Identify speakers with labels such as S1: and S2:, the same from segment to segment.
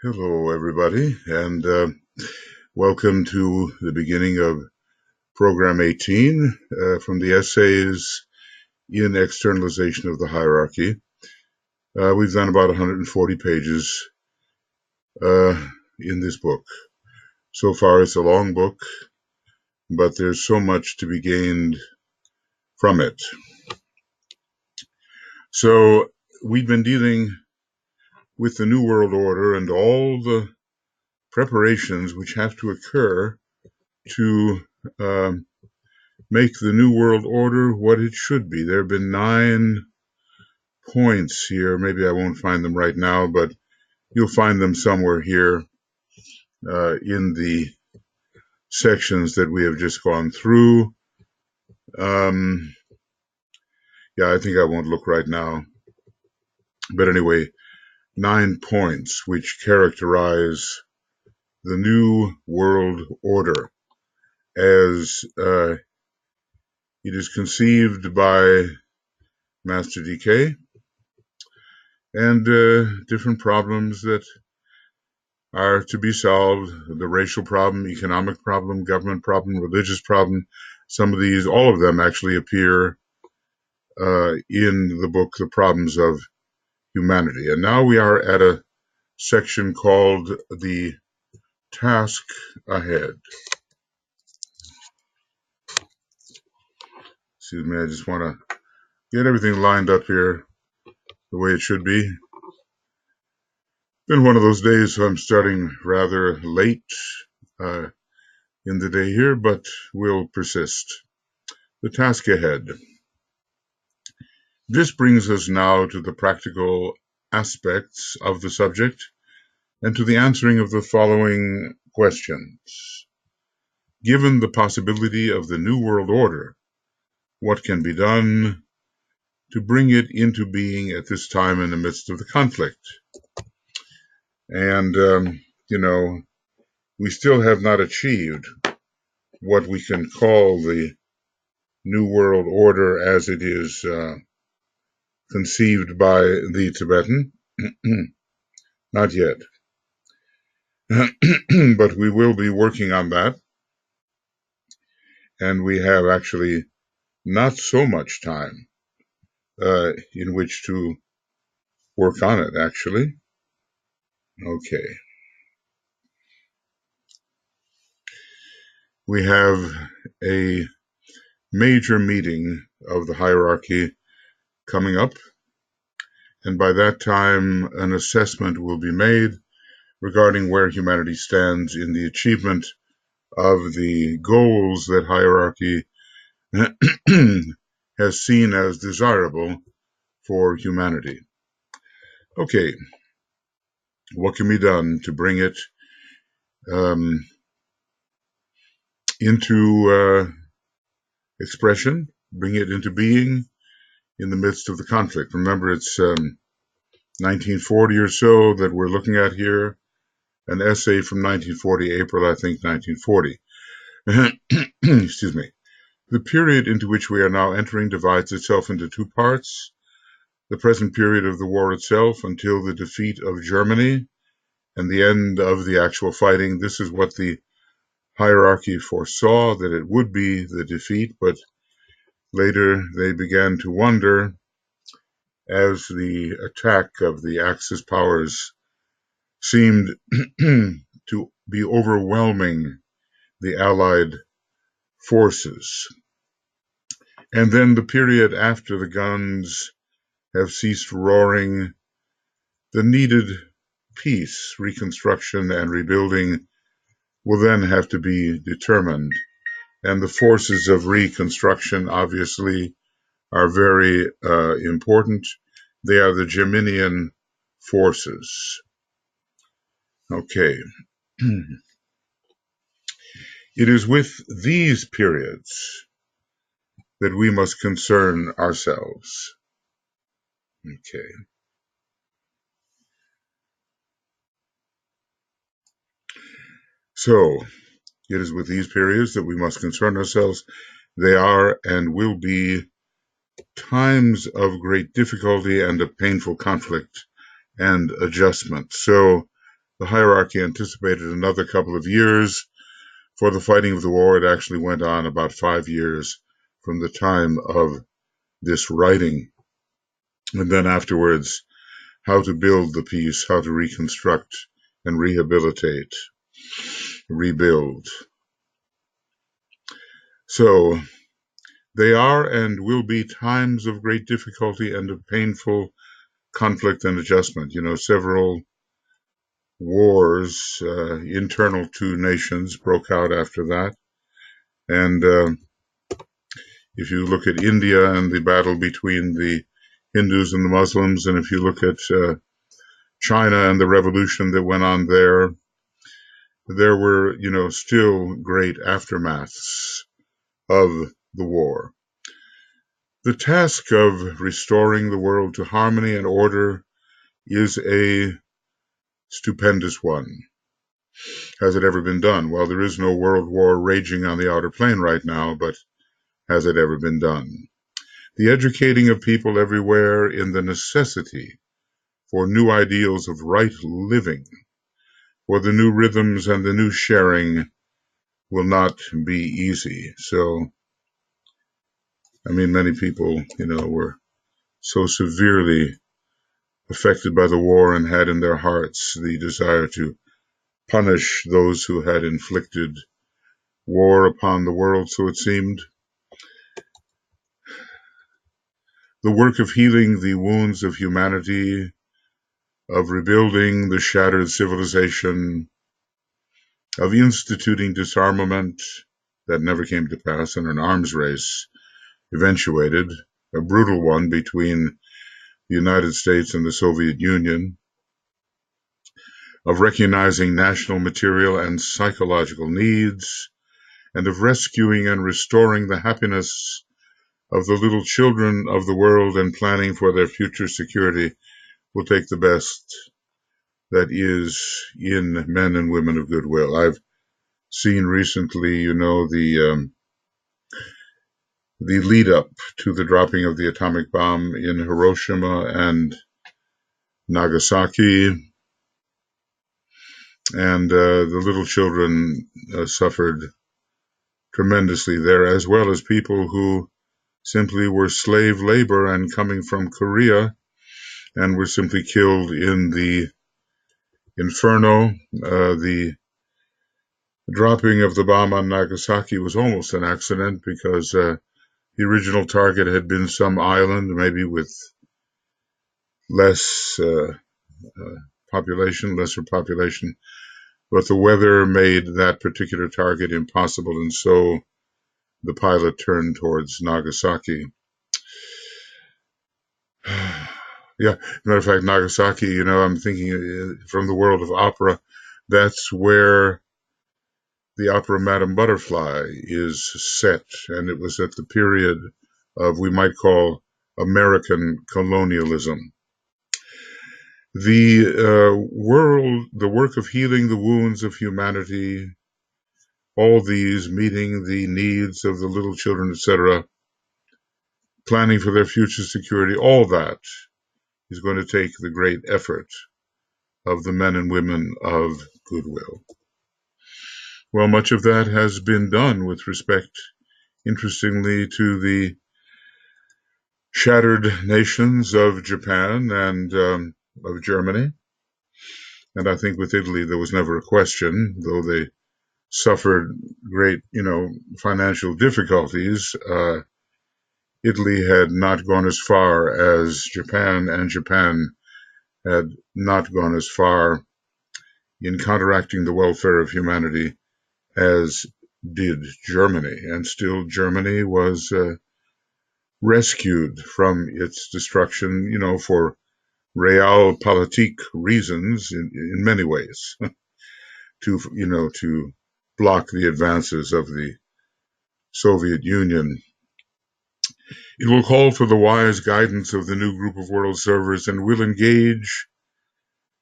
S1: Hello, everybody, and welcome to the beginning of Program 18 from the essays in Externalization of the Hierarchy. We've done about 140 pages in this book. So far, it's a long book, but there's so much to be gained from it. So, we've been dealing with the New World Order and all the preparations which have to occur to make the New World Order what it should be. There have been 9 points here. Maybe I won't find them right now, but you'll find them somewhere here in the sections that we have just gone through. Yeah, I think I won't look right now. But anyway, 9 points which characterize the New World Order as it is conceived by Master DK, and different problems that are to be solved: the racial problem, economic problem, government problem, religious problem. Some of these, all of them actually appear in the book, The Problems of Humanity. And now we are at a section called The Task Ahead. Excuse me, I just want to get everything lined up here the way it should be. Been one of those days, so I'm starting rather late in the day here, but we'll persist. The task ahead. This brings us now to the practical aspects of the subject and to the answering of the following questions. Given the possibility of the New World Order, what can be done to bring it into being at this time in the midst of the conflict? And, we still have not achieved what we can call the New World Order as it is conceived by the Tibetan. Not yet. But we will be working on that. And we have actually not so much time in which to work on it, actually. Okay. We have a major meeting of the hierarchy coming up, and by that time an assessment will be made regarding where humanity stands in the achievement of the goals that hierarchy has seen as desirable for humanity. Okay, what can be done to bring it into expression, bring it into being in the midst of the conflict? Remember, it's 1940 or so that we're looking at here, an essay from 1940, April, I think, 1940. Excuse me. The period into which we are now entering divides itself into 2 parts. The present period of the war itself until the defeat of Germany and the end of the actual fighting. This is what the hierarchy foresaw, that it would be the defeat, but later they began to wonder as the attack of the Axis powers seemed to be overwhelming the Allied forces. And then the period after the guns have ceased roaring, the needed peace, reconstruction, and rebuilding will then have to be determined. And the forces of reconstruction, obviously, are very important. They are the Geminian forces. Okay. It is with these periods that we must concern ourselves. Okay. So, it is with these periods that we must concern ourselves. They are and will be times of great difficulty and of painful conflict and adjustment. So, the hierarchy anticipated another couple of years for the fighting of the war. It actually went on about 5 years from the time of this writing. And then afterwards, how to build the peace, how to reconstruct and rehabilitate, rebuild. So they are and will be times of great difficulty and of painful conflict and adjustment. Several wars internal to nations broke out after that. And if you look at India and the battle between the Hindus and the Muslims, and if you look at China and the revolution that went on there were, still great aftermaths of the war. The task of restoring the world to harmony and order is a stupendous one. Has it ever been done? Well, there is no world war raging on the outer plane right now, but has it ever been done? The educating of people everywhere in the necessity for new ideals of right living, for the new rhythms and the new sharing will not be easy. So, many people, were so severely affected by the war and had in their hearts the desire to punish those who had inflicted war upon the world, so it seemed. The work of healing the wounds of humanity, of rebuilding the shattered civilization, of instituting disarmament that never came to pass, and an arms race eventuated, a brutal one between the United States and the Soviet Union, of recognizing national material and psychological needs, and of rescuing and restoring the happiness of the little children of the world and planning for their future security will take the best that is in men and women of goodwill. I've seen recently, the lead up to the dropping of the atomic bomb in Hiroshima and Nagasaki, and the little children suffered tremendously there, as well as people who simply were slave labor and coming from Korea and were simply killed in the inferno. The dropping of the bomb on Nagasaki was almost an accident because the original target had been some island, maybe with lesser population, but the weather made that particular target impossible, and so the pilot turned towards Nagasaki. Yeah, matter of fact, Nagasaki, I'm thinking from the world of opera, that's where the opera Madame Butterfly is set, and it was at the period of, we might call, American colonialism. The work of healing the wounds of humanity, all these meeting the needs of the little children, etc., planning for their future security, all that is going to take the great effort of the men and women of goodwill. Well, much of that has been done with respect, interestingly, to the shattered nations of Japan and of Germany. And I think with Italy, there was never a question, though they suffered great, financial difficulties. Italy had not gone as far as Japan, and Japan had not gone as far in counteracting the welfare of humanity as did Germany. And still Germany was rescued from its destruction, for realpolitik reasons in many ways, to block the advances of the Soviet Union. It will call for the wise guidance of the new group of world servers and will engage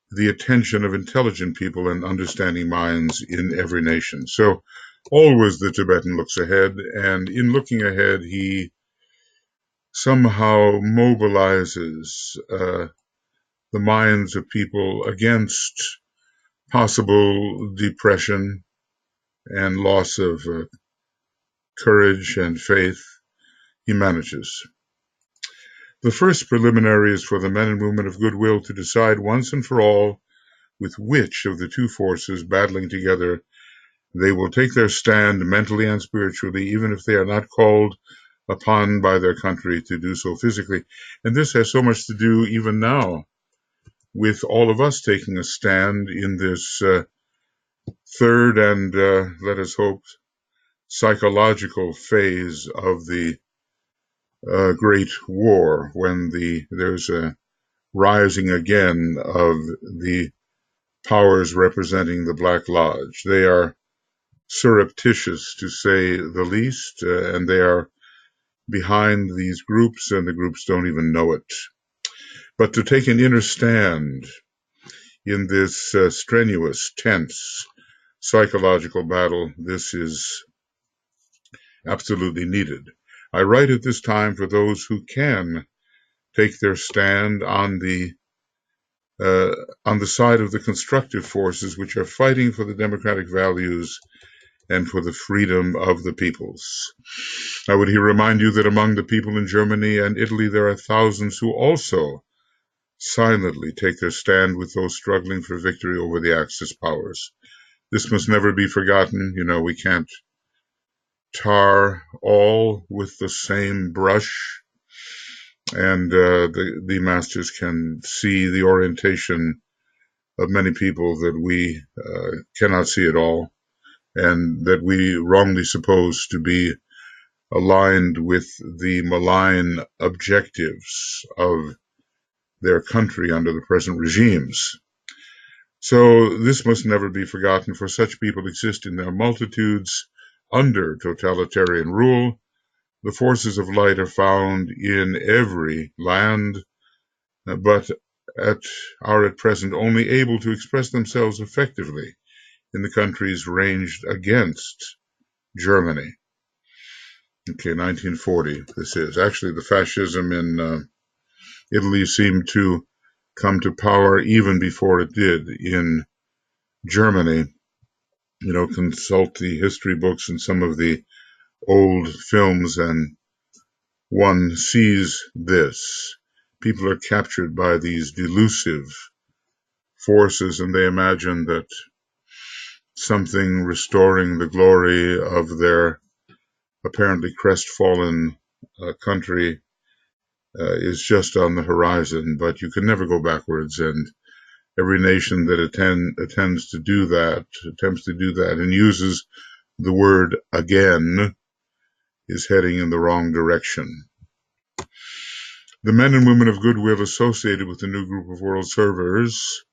S1: the attention of intelligent people and understanding minds in every nation. So always the Tibetan looks ahead, and in looking ahead, he somehow mobilizes the minds of people against possible depression and loss of courage and faith, he manages. The first preliminary is for the men and women of Goodwill to decide once and for all with which of the two forces battling together they will take their stand mentally and spiritually, even if they are not called upon by their country to do so physically. And this has so much to do even now with all of us taking a stand in this third and, let us hope, psychological phase of the Great War, when there's a rising again of the powers representing the Black Lodge. They are surreptitious, to say the least, and they are behind these groups, and the groups don't even know it. But to take an inner stand in this strenuous, tense, psychological battle, this is absolutely needed. I write at this time for those who can take their stand on the side of the constructive forces which are fighting for the democratic values and for the freedom of the peoples. I would here remind you that among the people in Germany and Italy there are thousands who also silently take their stand with those struggling for victory over the Axis powers. This must never be forgotten. You know, we can't tar all with the same brush, and the masters can see the orientation of many people that we cannot see at all, and that we wrongly suppose to be aligned with the malign objectives of their country under the present regimes. So this must never be forgotten, for such people exist in their multitudes under totalitarian rule. The forces of light are found in every land, but are at present only able to express themselves effectively in the countries ranged against Germany. Okay, 1940, this is. Actually, the fascism in Italy seemed to come to power even before it did in Germany. You know, consult the history books and some of the old films, and one sees this. People are captured by these delusive forces, and they imagine that something restoring the glory of their apparently crestfallen country is just on the horizon. But you can never go backwards, and every nation that attempts to do that and uses the word again is heading in the wrong direction. The men and women of Goodwill associated with the new group of world servers,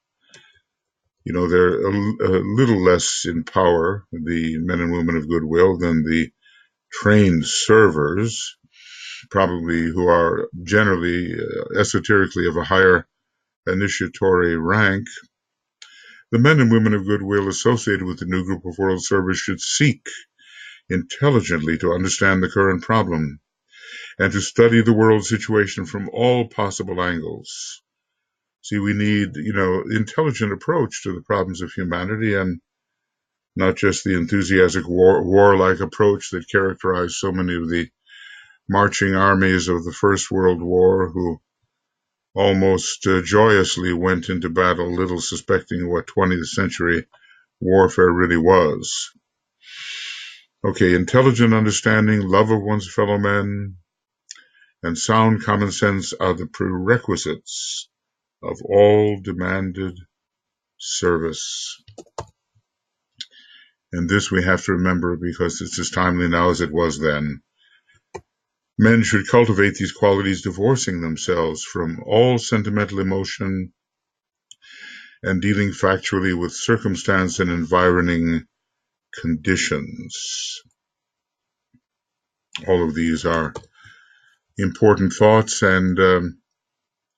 S1: you know, they're a little less in power, the men and women of Goodwill, than the trained servers, probably, who are generally esoterically of a higher initiatory rank. The men and women of Goodwill associated with the new group of world servers should seek intelligently to understand the current problem and to study the world situation from all possible angles. See, we need, intelligent approach to the problems of humanity, and not just the enthusiastic warlike approach that characterized so many of the marching armies of the First World War, who almost joyously went into battle, little suspecting what 20th century warfare really was. Okay, intelligent understanding, love of one's fellow men, and sound common sense are the prerequisites of all demanded service. And this we have to remember, because it's as timely now as it was then. Men should cultivate these qualities, divorcing themselves from all sentimental emotion and dealing factually with circumstance and environing conditions. All of these are important thoughts, and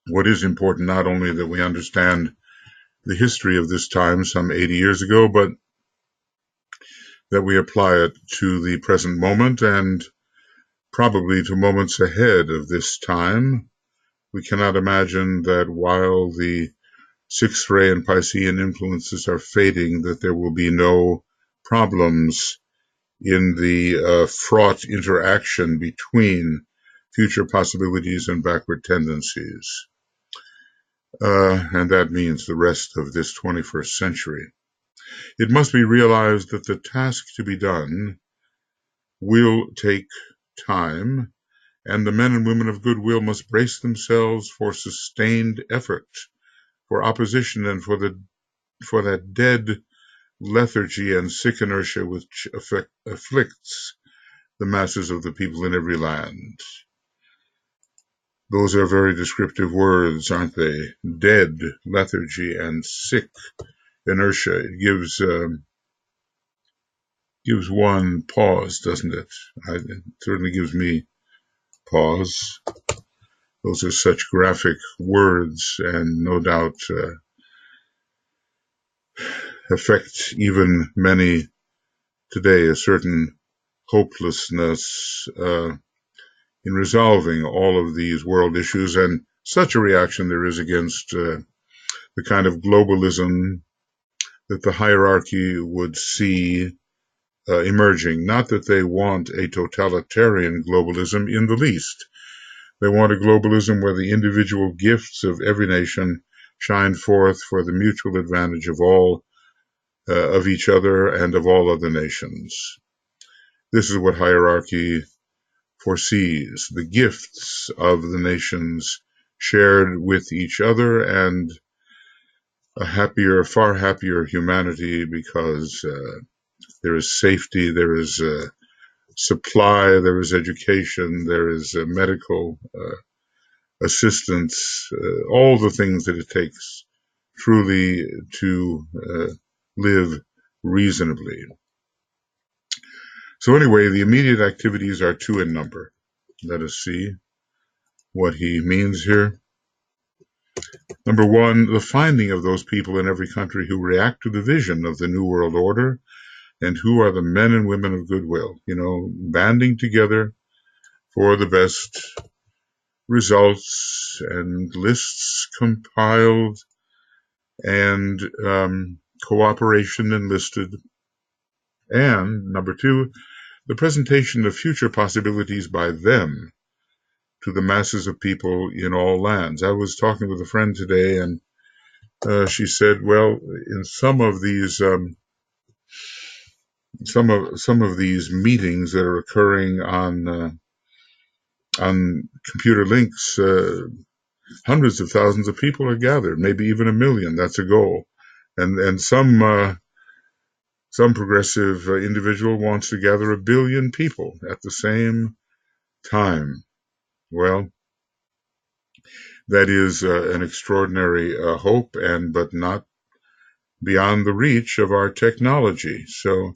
S1: what is important, not only that we understand the history of this time some 80 years ago, but that we apply it to the present moment and probably to moments ahead of this time. We cannot imagine that while the sixth ray and Piscean influences are fading, that there will be no problems in the fraught interaction between future possibilities and backward tendencies. And that means the rest of this 21st century. It must be realized that the task to be done will take time, and the men and women of goodwill must brace themselves for sustained effort, for opposition, and for that dead lethargy and sick inertia which afflicts the masses of the people in every land. Those are very descriptive words, aren't they? Dead, lethargy, and sick inertia. It gives one pause, doesn't it? It certainly gives me pause. Those are such graphic words, and no doubt affect even many today, a certain hopelessness in resolving all of these world issues, and such a reaction there is against the kind of globalism that the hierarchy would see emerging. Not that they want a totalitarian globalism in the least. They want a globalism where the individual gifts of every nation shine forth for the mutual advantage of all, of each other and of all other nations. This is what hierarchy foresees, the gifts of the nations shared with each other, and a happier, far happier humanity, because there is safety, there is supply, there is education, there is medical assistance, all the things that it takes truly to live reasonably. So anyway, the immediate activities are 2 in number. Let us see what he means here. Number 1, the finding of those people in every country who react to the vision of the New World Order and who are the men and women of goodwill, banding together for the best results, and lists compiled, and cooperation enlisted. And number 2, the presentation of future possibilities by them to the masses of people in all lands. I was talking with a friend today, and she said, well, in some of these meetings that are occurring on computer links, hundreds of thousands of people are gathered, maybe even 1 million. That's a goal, and some progressive individual wants to gather 1 billion people at the same time. Well, that is an extraordinary hope, but not beyond the reach of our technology. So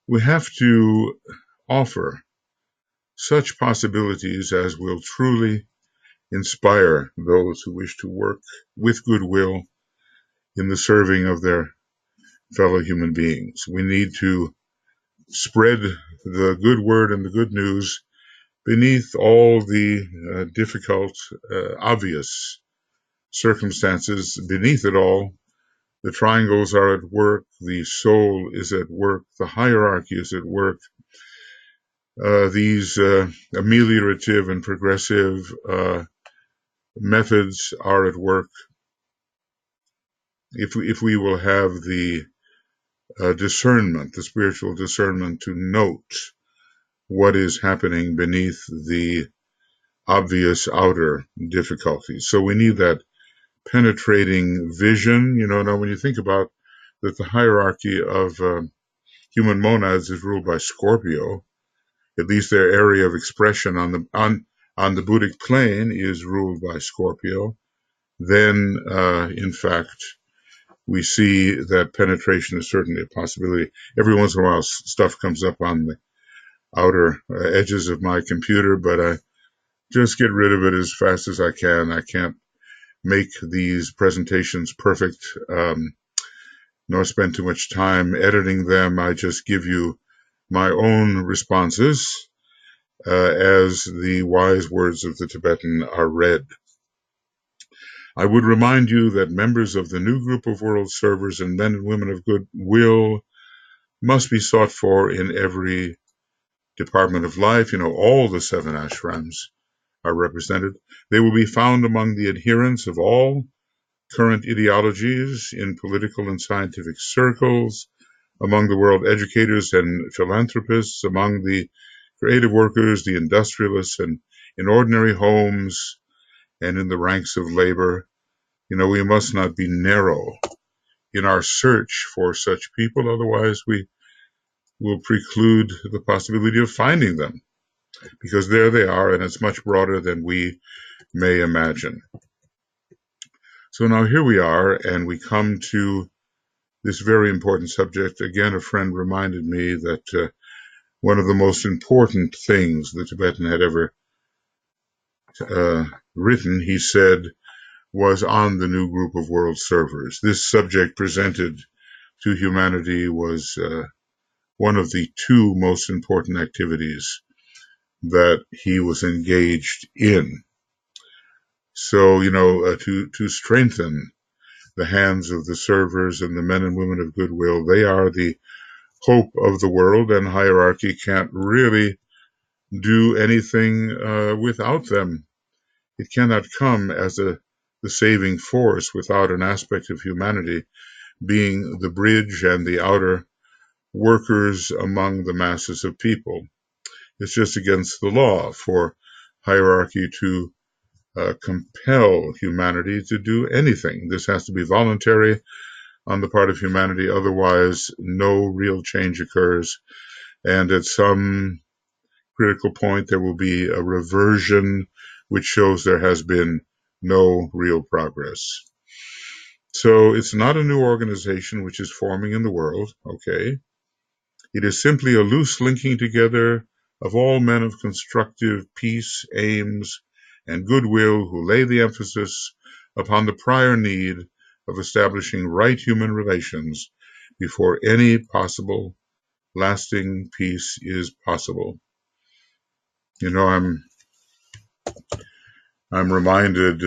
S1: we have to offer such possibilities as will truly inspire those who wish to work with goodwill in the serving of their fellow human beings. We need to spread the good word and the good news beneath all the difficult, obvious circumstances. Beneath it all, the triangles are at work, the soul is at work, the hierarchy is at work. These ameliorative and progressive methods are at work. If we will have the discernment, the spiritual discernment, to note what is happening beneath the obvious outer difficulties. So we need that penetrating vision. Now when you think about that, the hierarchy of human monads is ruled by Scorpio, at least their area of expression on the Buddhic plane is ruled by Scorpio, then in fact we see that penetration is certainly a possibility. Every once in a while stuff comes up on the outer edges of my computer, but I just get rid of it as fast as I can. I can't make these presentations perfect, nor spend too much time editing them. I just give you my own responses as the wise words of the Tibetan are read. I would remind you that members of the new group of world servers and men and women of goodwill must be sought for in every department of life. All the 7 ashrams are represented. They will be found among the adherents of all current ideologies in political and scientific circles, among the world educators and philanthropists, among the creative workers, the industrialists, and in ordinary homes and in the ranks of labor. We must not be narrow in our search for such people, otherwise we will preclude the possibility of finding them, because there they are, and it's much broader than we may imagine. So now here we are, and we come to this very important subject. Again, a friend reminded me that one of the most important things the Tibetan had ever written, he said, was on the new group of world servers. This subject presented to humanity was one of the 2 most important activities that he was engaged in. So, to strengthen the hands of the servers and the men and women of goodwill, they are the hope of the world, and hierarchy can't really do anything without them. It cannot come as the saving force without an aspect of humanity being the bridge and the outer workers among the masses of people. It's just against the law for hierarchy to compel humanity to do anything. This has to be voluntary on the part of humanity, otherwise no real change occurs, and at some critical point there will be a reversion which shows there has been no real progress. So it's not a new organization which is forming in the world, okay? It is simply a loose linking together of all men of constructive peace, aims, and goodwill who lay the emphasis upon the prior need of establishing right human relations before any possible lasting peace is possible. I'm reminded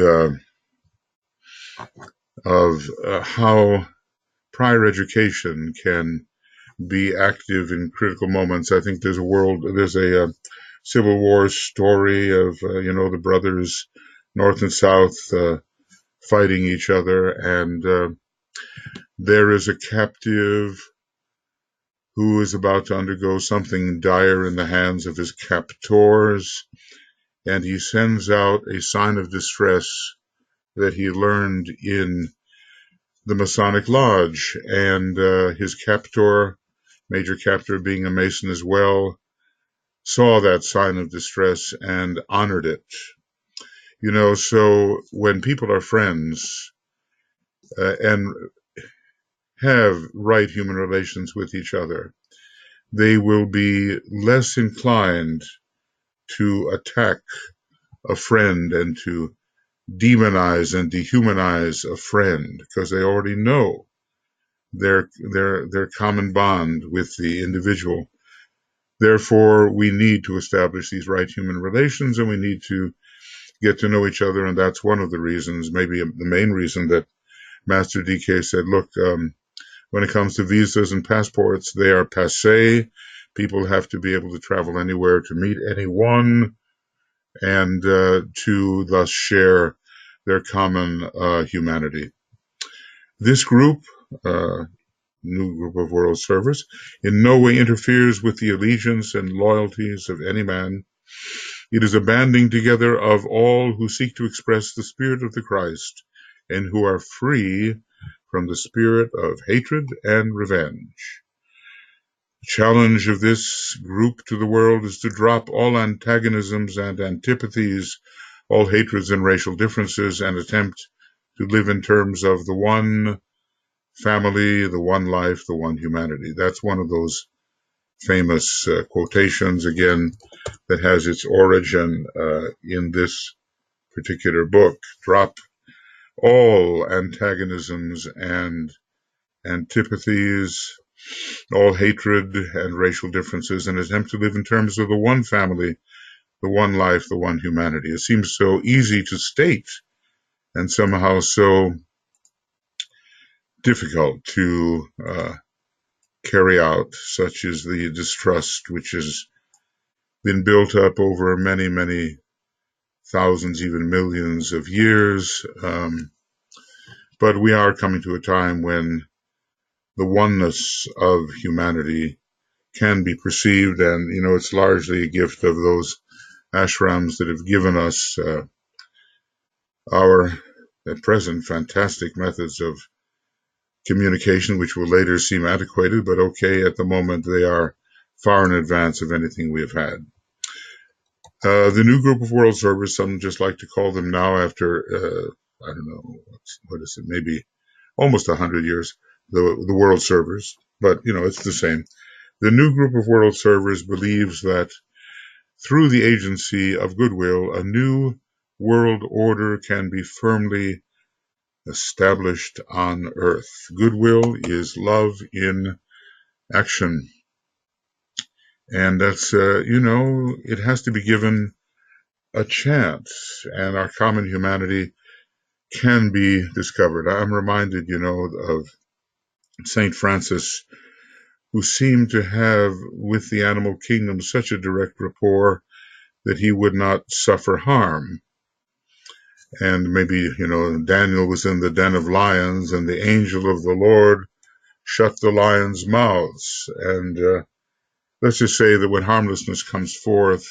S1: of how prior education can be active in critical moments. I think there's a Civil War story of the brothers North and South fighting each other, and there is a captive who is about to undergo something dire in the hands of his captors, and he sends out a sign of distress that he learned in the Masonic Lodge, and his captor, major captor being a Mason as well, saw that sign of distress and honored it. So when people are friends and have right human relations with each other, they will be less inclined to attack a friend and to demonize and dehumanize a friend, because they already know their common bond with the individual. Therefore, we need to establish these right human relations, and we need to get to know each other, and that's one of the reasons, maybe the main reason, that Master DK said, look, when it comes to visas and passports, they are passé. People have to be able to travel anywhere to meet anyone and to thus share their common humanity. This group, new group of world servers, in no way interferes with the allegiance and loyalties of any man. It is a banding together of all who seek to express the spirit of the Christ and who are free from the spirit of hatred and revenge. The challenge of this group to the world is to drop all antagonisms and antipathies, all hatreds and racial differences, and attempt to live in terms of the one family, the one life, the one humanity. That's one of those famous quotations, again, that has its origin in this particular book. Drop all antagonisms and antipathies, all hatred and racial differences, and attempt to live in terms of the one family, the one life, the one humanity. It seems so easy to state and somehow so difficult to carry out, such as the distrust which has been built up over many, many thousands, even millions of years. But we are coming to a time when the oneness of humanity can be perceived, and it's largely a gift of those ashrams that have given us our at present fantastic methods of communication, which will later seem antiquated, but okay, at the moment they are far in advance of anything we have had. The new group of world servers, some just like to call them now after, I don't know, what is it, maybe almost 100 years, the world servers, but it's the same. The new group of world servers believes that through the agency of Goodwill, a new world order can be firmly established on earth. Goodwill is love in action. And that's, it has to be given a chance, and our common humanity can be discovered. I'm reminded, of St. Francis, who seemed to have with the animal kingdom such a direct rapport that he would not suffer harm. And maybe, Daniel was in the den of lions, and the angel of the Lord shut the lions' mouths. And let's just say that when harmlessness comes forth,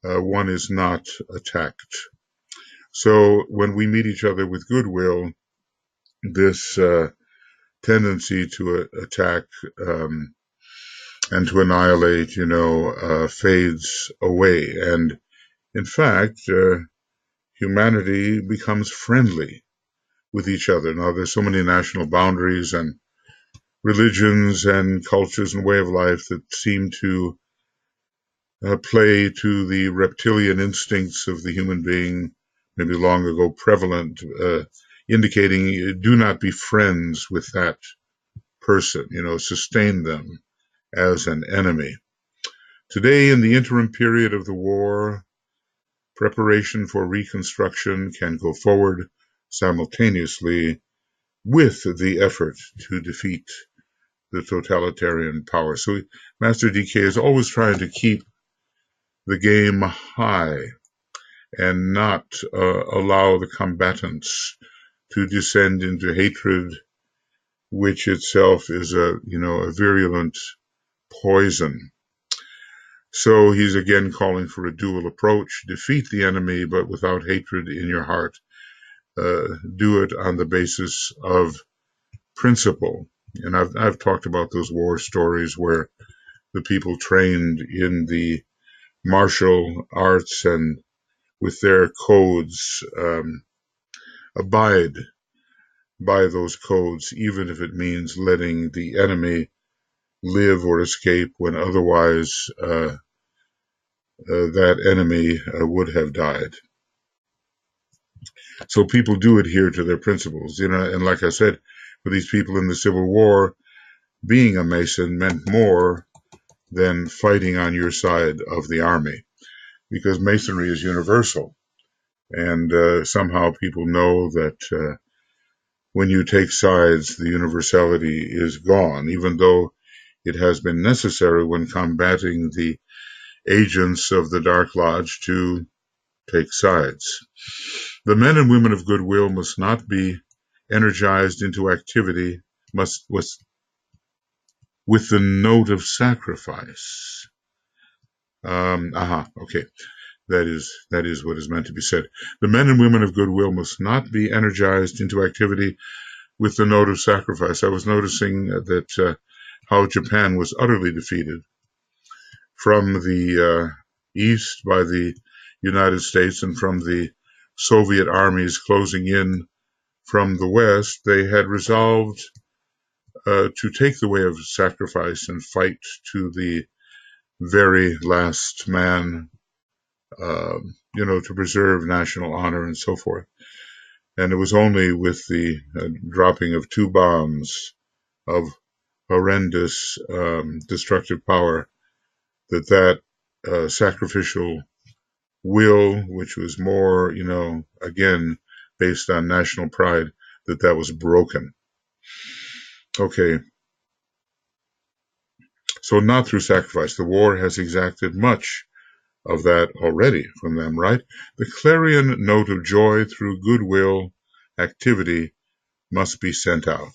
S1: one is not attacked. So when we meet each other with goodwill, this tendency to attack and to annihilate, fades away. And in fact, humanity becomes friendly with each other. Now, there's so many national boundaries and religions and cultures and way of life that seem to play to the reptilian instincts of the human being, maybe long ago prevalent, indicating do not be friends with that person, sustain them as an enemy. Today, in the interim period of the war, preparation for reconstruction can go forward simultaneously with the effort to defeat the totalitarian power. So Master DK is always trying to keep the game high and not allow the combatants to descend into hatred, which itself is a virulent poison. So he's again calling for a dual approach: defeat the enemy, but without hatred in your heart. Do it on the basis of principle. And I've talked about those war stories where the people trained in the martial arts and with their codes abide by those codes, even if it means letting the enemy live or escape when otherwise that enemy would have died. So people do adhere to their principles, and like I said, for these people in the Civil War, being a Mason meant more than fighting on your side of the army, because Masonry is universal. And somehow people know that when you take sides, the universality is gone, even though it has been necessary when combating the agents of the Dark Lodge to take sides. The men and women of goodwill must not be energized into activity, must with the note of sacrifice. Okay. That is what is meant to be said. The men and women of goodwill must not be energized into activity with the note of sacrifice. I was noticing that how Japan was utterly defeated from the east by the United States and from the Soviet armies closing in from the west. They had resolved to take the way of sacrifice and fight to the very last man, to preserve national honor and so forth. And it was only with the dropping of 2 bombs of horrendous destructive power that sacrificial will, which was more, again, based on national pride, that was broken. Okay, so not through sacrifice. The war has exacted much of that already from them, right? The clarion note of joy through goodwill activity must be sent out.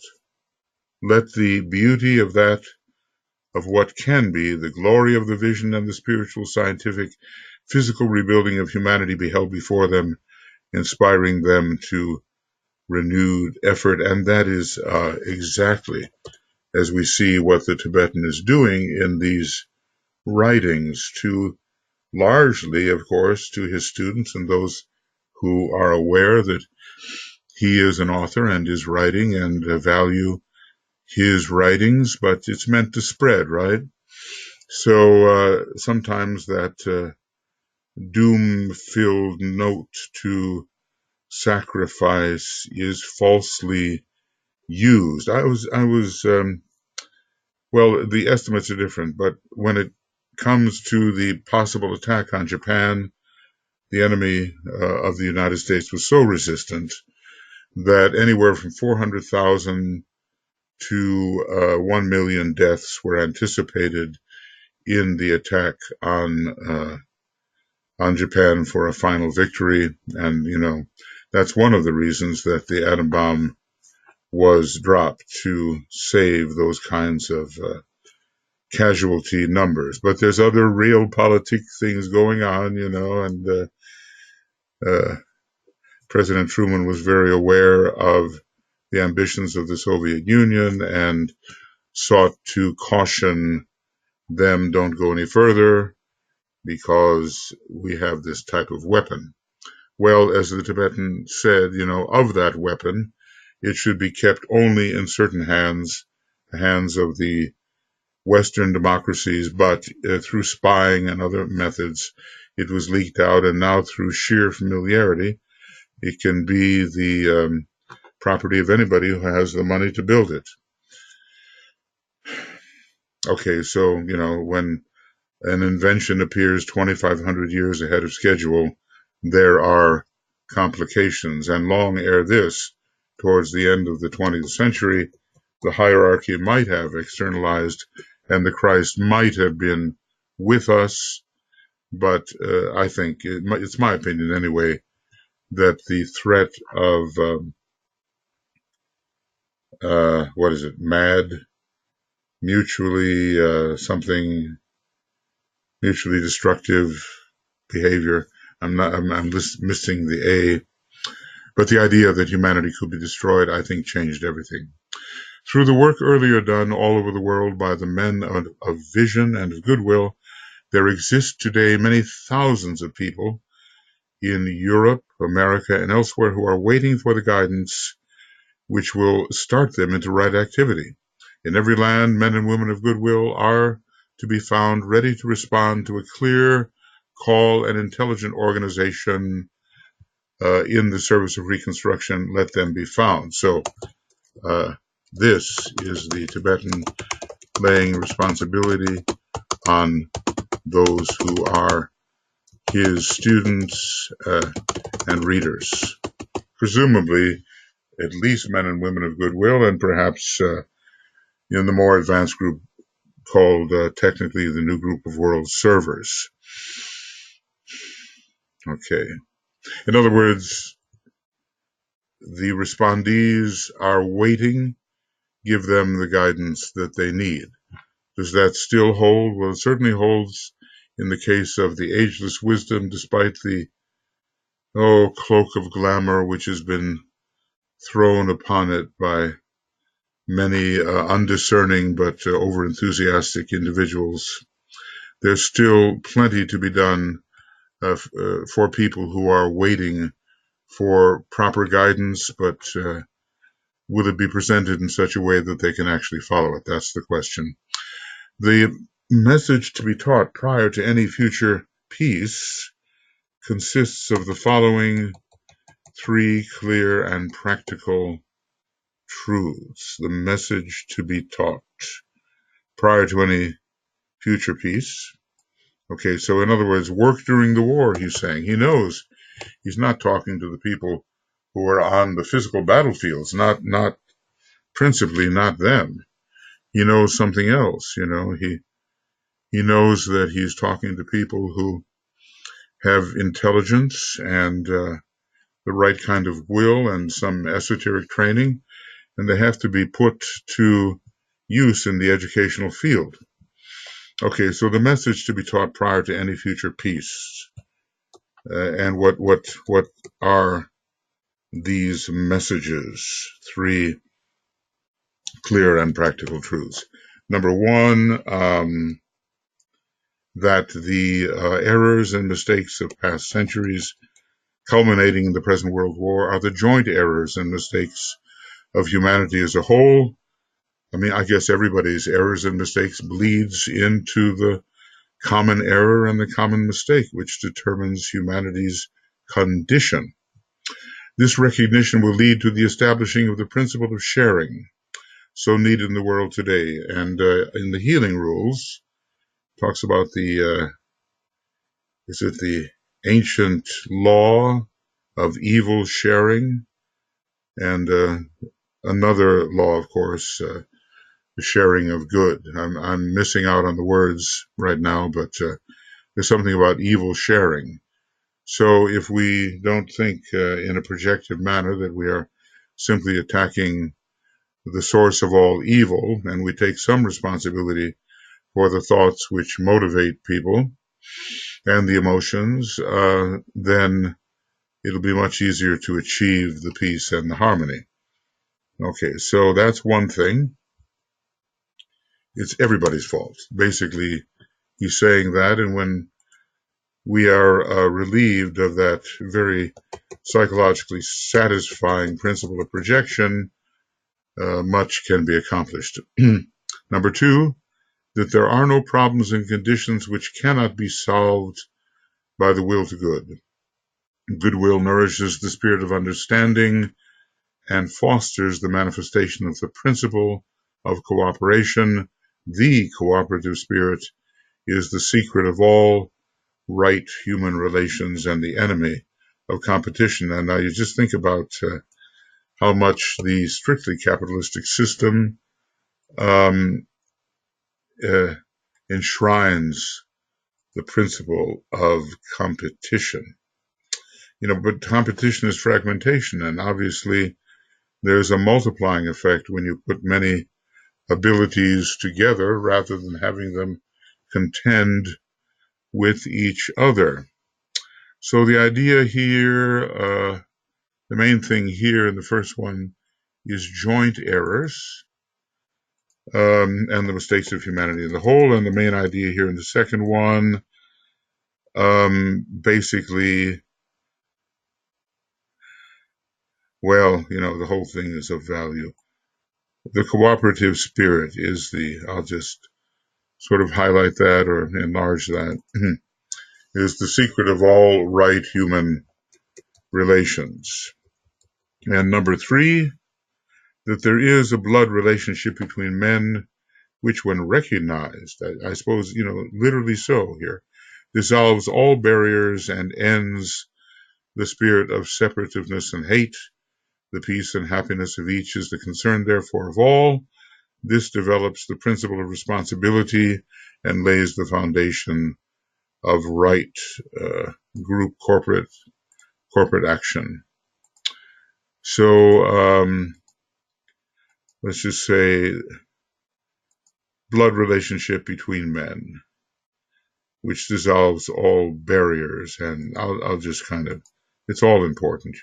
S1: Let the beauty of that, of what can be, the glory of the vision and the spiritual, scientific, physical rebuilding of humanity be held before them, inspiring them to renewed effort. And that is exactly as we see what the Tibetan is doing in these writings, to largely, of course, to his students and those who are aware that he is an author and is writing and value his writings, but it's meant to spread, right? So sometimes that doom-filled note to sacrifice is falsely used. Well, the estimates are different, but when it comes to the possible attack on Japan, the enemy of the United States was so resistant that anywhere from 400,000 to 1 million deaths were anticipated in the attack on Japan for a final victory. And, that's one of the reasons that the atom bomb was dropped, to save those kinds of casualty numbers. But there's other realpolitik things going on, and President Truman was very aware of the ambitions of the Soviet Union and sought to caution them, don't go any further because we have this type of weapon. Well, as the Tibetan said, of that weapon, it should be kept only in certain hands, the hands of the Western democracies, but through spying and other methods, it was leaked out, and now through sheer familiarity, it can be the property of anybody who has the money to build it. Okay, so, when an invention appears 2,500 years ahead of schedule, there are complications. And long ere this, towards the end of the 20th century, the hierarchy might have externalized and the Christ might have been with us. But I think, it's my opinion anyway, that the threat of, mutually destructive behavior. I'm missing the A, but the idea that humanity could be destroyed, I think, changed everything. Through the work earlier done all over the world by the men of vision and of goodwill, there exist today many thousands of people in Europe, America, and elsewhere who are waiting for the guidance which will start them into right activity. In every land, men and women of goodwill are to be found ready to respond to a clear call and intelligent organization in the service of reconstruction. Let them be found. So this is the Tibetan laying responsibility on those who are his students and readers, presumably at least men and women of goodwill, and perhaps in the more advanced group called technically the New Group of World Servers. Okay. In other words, the respondees are waiting. Give them the guidance that they need. Does that still hold? Well, it certainly holds in the case of the ageless wisdom, despite the cloak of glamour which has been thrown upon it by many undiscerning but over-enthusiastic individuals. There's still plenty to be done for people who are waiting for proper guidance, but will it be presented in such a way that they can actually follow it? That's the question. The message to be taught prior to any future peace consists of the following 3 clear and practical truths. The message to be taught prior to any future peace. Okay, so in other words, work during the war, he's saying. He knows he's not talking to the people who are on the physical battlefields, not principally not them. He knows something else, he knows that he's talking to people who have intelligence and the right kind of will and some esoteric training, and they have to be put to use in the educational field. Okay, so the message to be taught prior to any future peace, and what are these messages? 3 clear and practical truths. Number 1, that the errors and mistakes of past centuries, culminating in the present World War, are the joint errors and mistakes of humanity as a whole. I mean, I guess everybody's errors and mistakes bleeds into the common error and the common mistake, which determines humanity's condition. This recognition will lead to the establishing of the principle of sharing, so needed in the world today. And in the healing rules, talks about the ancient law of evil sharing, and another law, of course, the sharing of good. I'm missing out on the words right now, but there's something about evil sharing. So if we don't think in a projective manner that we are simply attacking the source of all evil, and we take some responsibility for the thoughts which motivate people and the emotions, then it'll be much easier to achieve the peace and the harmony. Okay, so that's one thing. It's everybody's fault. Basically, he's saying that, and when we are relieved of that very psychologically satisfying principle of projection, much can be accomplished. Number 2, that there are no problems and conditions which cannot be solved by the will to good. Goodwill nourishes the spirit of understanding and fosters the manifestation of the principle of cooperation. The cooperative spirit is the secret of all right human relations and the enemy of competition. And now you just think about how much the strictly capitalistic system enshrines the principle of competition. But competition is fragmentation, and obviously there's a multiplying effect when you put many abilities together rather than having them contend with each other. So the idea here, the main thing here in the first one is joint errors and the mistakes of humanity as a whole. And the main idea here in the second one, basically, well, the whole thing is of value. The cooperative spirit is I'll just sort of highlight that or enlarge that, is the secret of all right human relations. And number 3, that there is a blood relationship between men, which when recognized, I suppose, literally so here, dissolves all barriers and ends the spirit of separativeness and hate. The peace and happiness of each is the concern, therefore, of all. This develops the principle of responsibility and lays the foundation of right group corporate action. So let's just say blood relationship between men, which dissolves all barriers, and I'll just it's all important,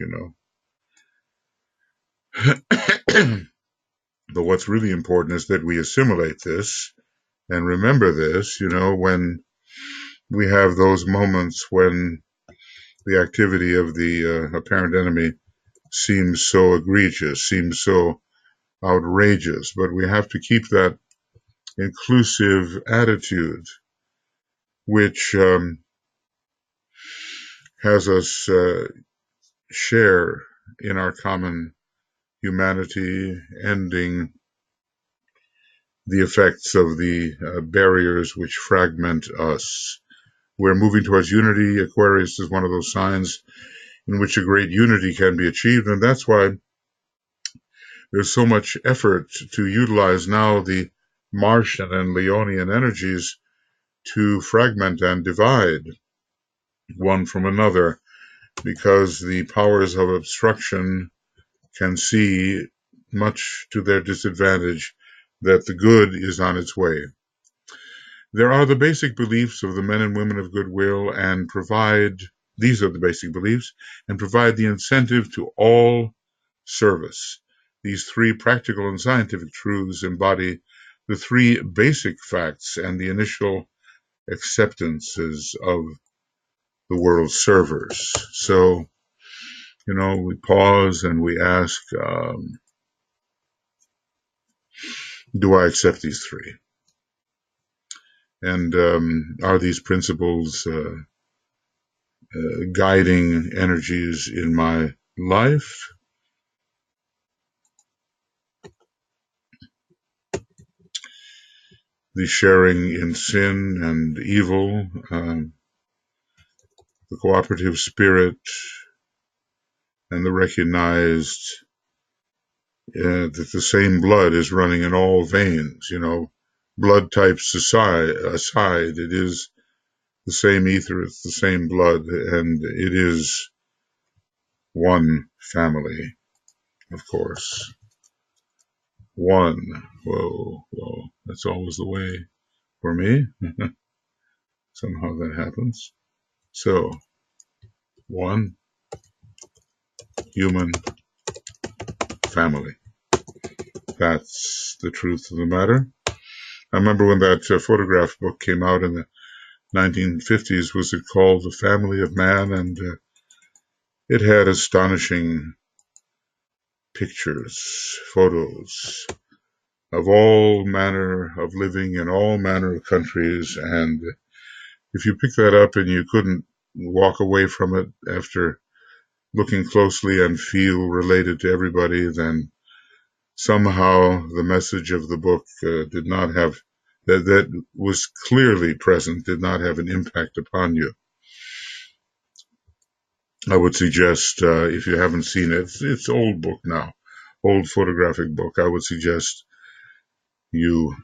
S1: But what's really important is that we assimilate this and remember this, when we have those moments when the activity of the apparent enemy seems so egregious, seems so outrageous, but we have to keep that inclusive attitude, which has us share in our common humanity, ending the effects of the barriers which fragment us. We're moving towards unity. Aquarius is one of those signs in which a great unity can be achieved. And that's why there's so much effort to utilize now the Martian and Leonian energies to fragment and divide one from another, because the powers of obstruction can see, much to their disadvantage, that the good is on its way. There are the basic beliefs of the men and women of Goodwill, and these are the basic beliefs, and provide the incentive to all service. These three practical and scientific truths embody the three basic facts and the initial acceptances of the world's servers. So, we pause and we ask, do I accept these three? And are these principles guiding energies in my life? The sharing in sin and evil, the cooperative spirit, and the recognized that the same blood is running in all veins. Blood types aside, it is the same ether, it's the same blood, and it is one family, of course. One. Whoa, that's always the way for me. Somehow that happens. So, one human family. That's the truth of the matter. I remember when that photograph book came out in the 1950s, was it called The Family of Man? And it had astonishing pictures, photos of all manner of living in all manner of countries. And if you pick that up and you couldn't walk away from it after looking closely and feel related to everybody, then somehow the message of the book did not have, that was clearly present, did not have an impact upon you. I would suggest, if you haven't seen it, it's old book now, old photographic book, I would suggest you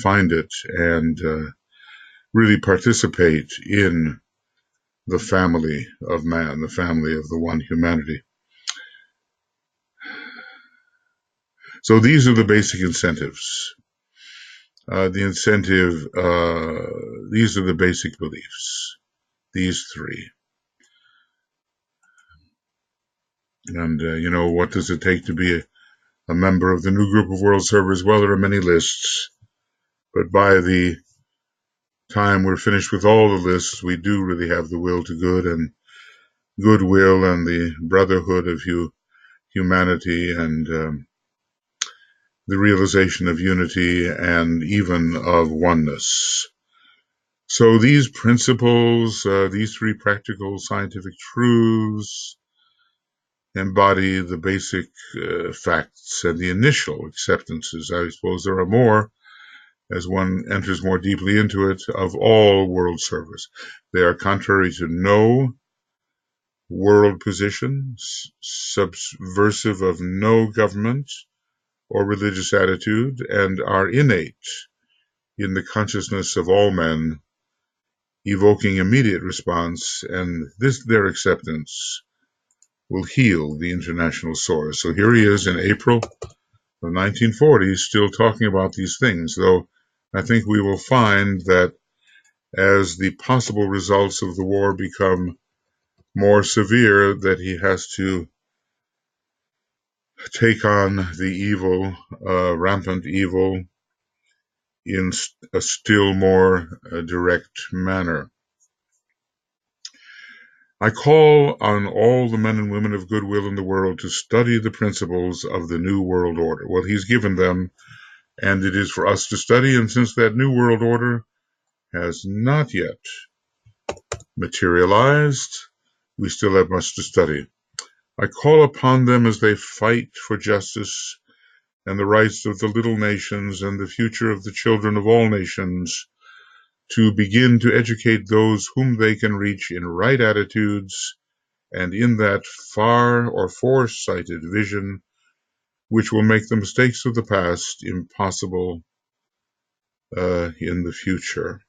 S1: find it and really participate in the family of man, the family of the one humanity. So these are the basic incentives. These are the basic beliefs, these three. And, what does it take to be a member of the new group of world servers? Well, there are many lists, but by the time we're finished with all the lists, we do really have the will to good and goodwill and the brotherhood of humanity and the realization of unity and even of oneness. So these principles, these three practical scientific truths, embody the basic facts and the initial acceptances. I suppose there are more as one enters more deeply into it, of all world service. They are contrary to no world position, subversive of no government or religious attitude, and are innate in the consciousness of all men, evoking immediate response, and their acceptance will heal the international source. So here he is in April of 1940, still talking about these things, though I think we will find that as the possible results of the war become more severe, that he has to take on the evil, rampant evil, in a still more direct manner. I call on all the men and women of goodwill in the world to study the principles of the New World Order. Well, he's given them, and it is for us to study, and since that New World Order has not yet materialized, we still have much to study. I call upon them as they fight for justice and the rights of the little nations and the future of the children of all nations to begin to educate those whom they can reach in right attitudes and in that far or foresighted vision, which will make the mistakes of the past impossible in the future.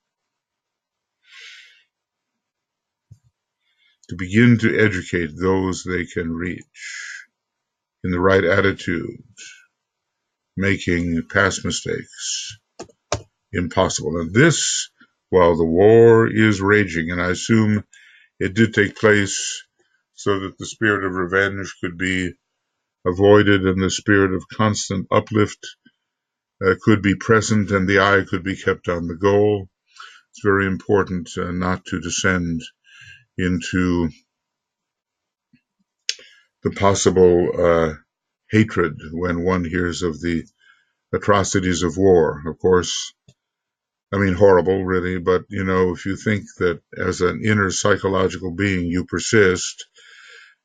S1: To begin to educate those they can reach in the right attitude, making past mistakes impossible. And this, while the war is raging, and I assume it did take place so that the spirit of revenge could be avoided and the spirit of constant uplift could be present and the eye could be kept on the goal. It's very important not to descend into the possible hatred when one hears of the atrocities of war. Of course, I mean, horrible, really, but, if you think that as an inner psychological being you persist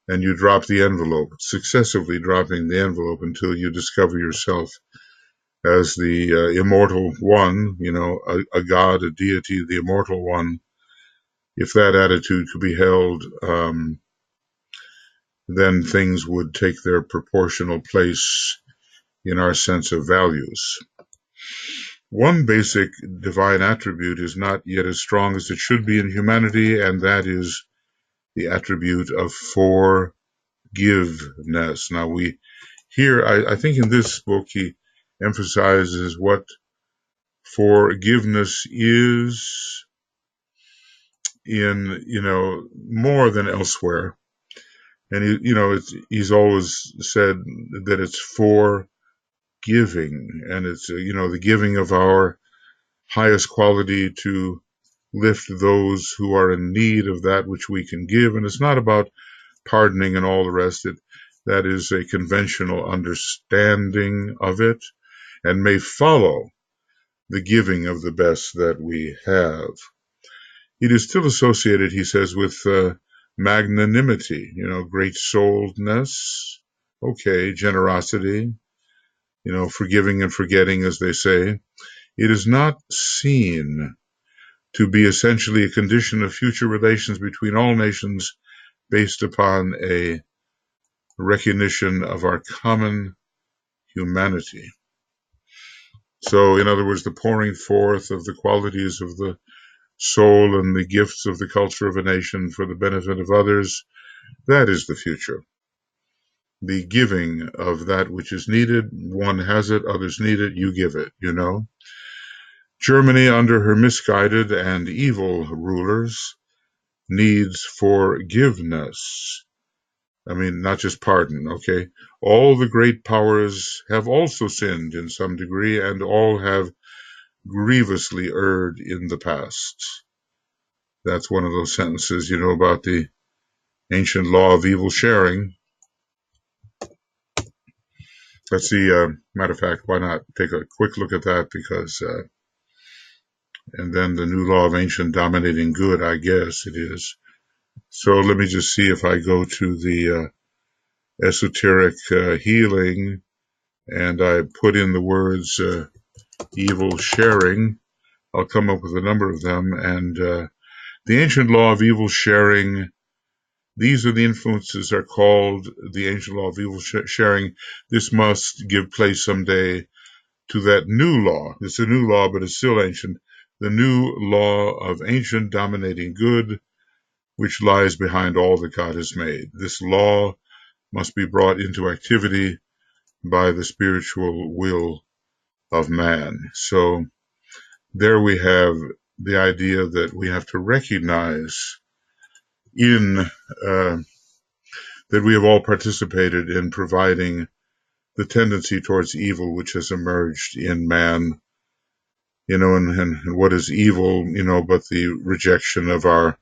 S1: and you drop the envelope, successively dropping the envelope until you discover yourself as the immortal one, a god, a deity, the immortal one, if that attitude could be held, then things would take their proportional place in our sense of values. One basic divine attribute is not yet as strong as it should be in humanity, and that is the attribute of forgiveness. Now, I think in this book, he emphasizes what forgiveness is in, more than elsewhere. And, he's always said that it's for giving, and it's, the giving of our highest quality to lift those who are in need of that which we can give. And it's not about pardoning and all the rest. That is a conventional understanding of it and may follow the giving of the best that we have. It is still associated, he says, with magnanimity, great souledness, generosity, forgiving and forgetting, as they say. It is not seen to be essentially a condition of future relations between all nations based upon a recognition of our common humanity. So, in other words, the pouring forth of the qualities of the soul and the gifts of the culture of a nation for the benefit of others, that is the future. The giving of that which is needed, one has it, others need it, you give it, Germany, under her misguided and evil rulers, needs forgiveness. I mean, not just pardon, okay? All the great powers have also sinned in some degree, and all have grievously erred in the past. That's one of those sentences, about the ancient law of evil sharing. Let's see, matter of fact, why not take a quick look at that, because, and then the new law of ancient dominating good, I guess it is. So let me just see if I go to the esoteric healing, and I put in the words evil sharing, I'll come up with a number of them. And the ancient law of evil sharing, these are the influences are called the ancient law of evil sharing. This must give place someday to that new law. It's a new law, but it's still ancient. The new law of ancient dominating good, which lies behind all that God has made. This law must be brought into activity by the spiritual will of man. So there we have the idea that we have to recognize that we have all participated in providing the tendency towards evil which has emerged in man, and what is evil, but the rejection of our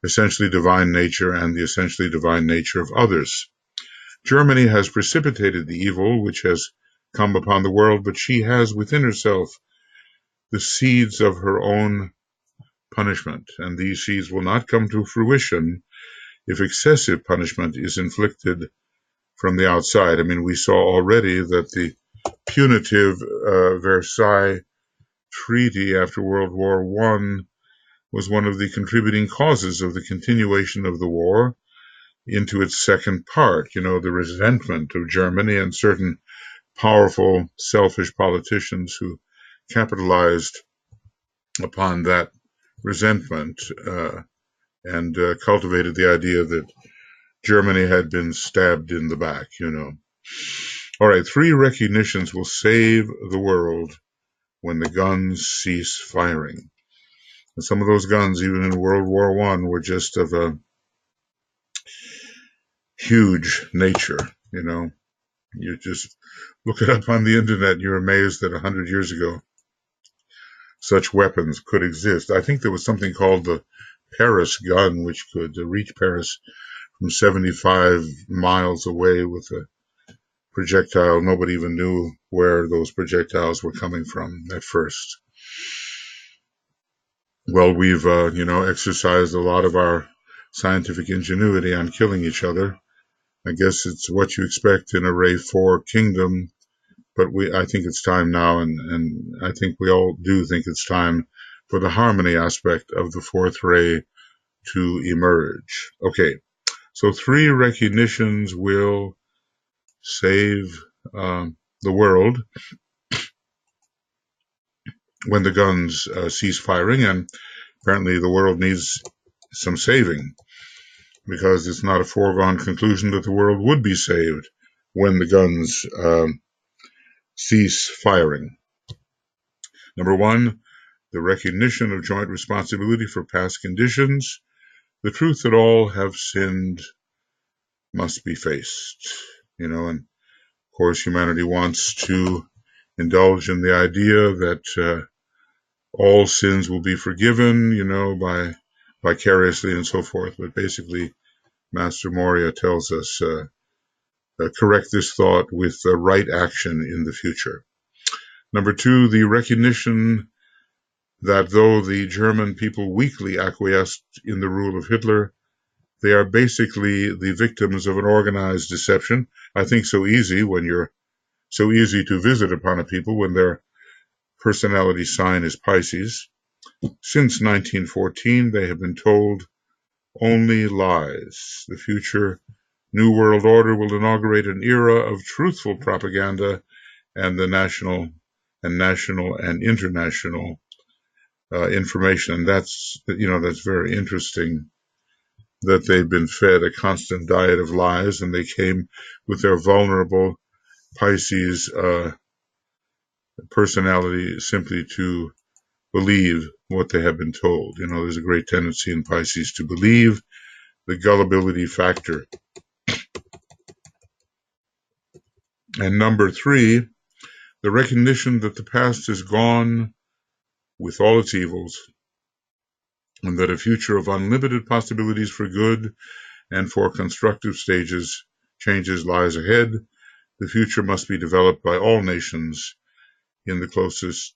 S1: essentially divine nature and the essentially divine nature of others. Germany has precipitated the evil which has come upon the world, but she has within herself the seeds of her own punishment, and these seeds will not come to fruition if excessive punishment is inflicted from the outside. I mean, we saw already that the punitive Versailles Treaty after World War I was one of the contributing causes of the continuation of the war, into its second part, the resentment of Germany and certain powerful, selfish politicians who capitalized upon that resentment and cultivated the idea that Germany had been stabbed in the back. All right, 3 recognitions will save the world when the guns cease firing. And some of those guns, even in World War I, were just of a huge nature. You just look it up on the internet, and you're amazed that 100 years ago such weapons could exist. I think there was something called the Paris gun, which could reach Paris from 75 miles away with a projectile. Nobody even knew where those projectiles were coming from at first. Well, we've, exercised a lot of our scientific ingenuity on killing each other. I guess it's what you expect in a Ray 4 kingdom, but I think it's time now, and I think we all do think it's time for the harmony aspect of the 4th ray to emerge. Okay, so 3 recognitions will save the world when the guns cease firing, and apparently the world needs some saving, because it's not a foregone conclusion that the world would be saved when the guns cease firing. Number 1, the recognition of joint responsibility for past conditions. The truth that all have sinned must be faced. And of course humanity wants to indulge in the idea that all sins will be forgiven, by vicariously and so forth. But basically, Master Moria tells us, correct this thought with the right action in the future. Number 2, the recognition that though the German people weakly acquiesced in the rule of Hitler, they are basically the victims of an organized deception. I think so easy to visit upon a people when their personality sign is Pisces. Since 1914, they have been told only lies. The future New World Order will inaugurate an era of truthful propaganda and the national and international information. And that's very interesting that they've been fed a constant diet of lies, and they came with their vulnerable Pisces personality simply to believe what they have been told. There's a great tendency in Pisces to believe, the gullibility factor. And number 3, the recognition that the past is gone with all its evils, and that a future of unlimited possibilities for good and for constructive changes lies ahead. The future must be developed by all nations in the closest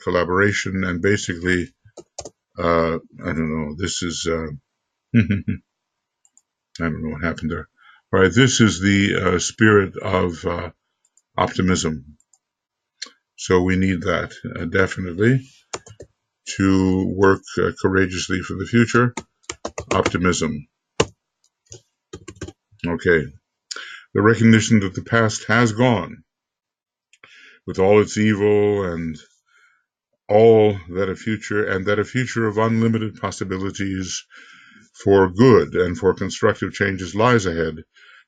S1: collaboration. And basically, I don't know, this is, I don't know what happened there. All right, this is the spirit of optimism. So we need that definitely to work courageously for the future. Optimism. Okay. The recognition that the past has gone with all its evil and that a future of unlimited possibilities for good and for constructive changes lies ahead.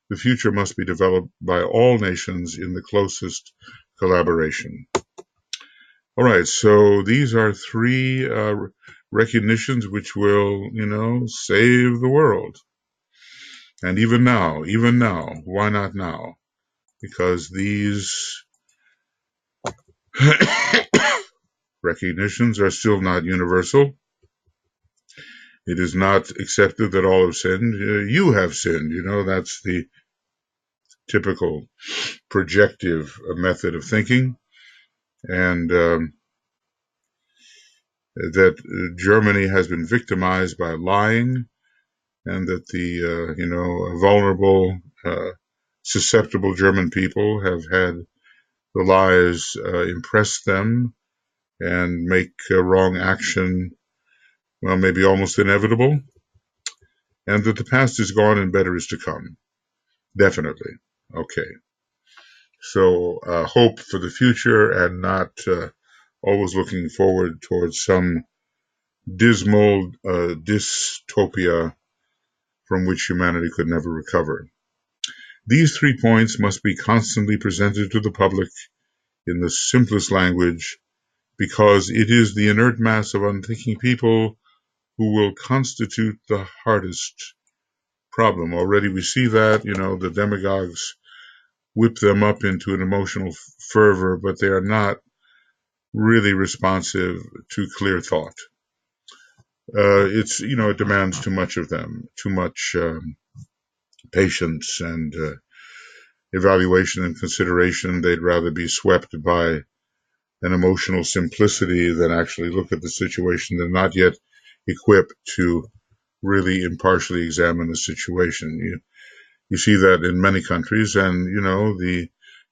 S1: The future must be developed by all nations in the closest collaboration. All right, so these are 3 recognitions which will, save the world. And even now, why not now? Because these recognitions are still not universal. It is not accepted that all have sinned. You have sinned. That's the typical projective method of thinking. And that Germany has been victimized by lying, and that the vulnerable, susceptible German people have had the lies impress them and make wrong action, well, maybe almost inevitable. and that the past is gone and better is to come. Definitely. Okay. So hope for the future and not always looking forward towards some dismal dystopia from which humanity could never recover. These 3 points must be constantly presented to the public in the simplest language, because it is the inert mass of unthinking people who will constitute the hardest problem. Already we see that, the demagogues whip them up into an emotional fervor, but they are not really responsive to clear thought. It demands too much of them, too much patience and evaluation and consideration. They'd rather be swept by an emotional simplicity than actually look at the situation. They're not yet equipped to really impartially examine the situation. You see that in many countries, and the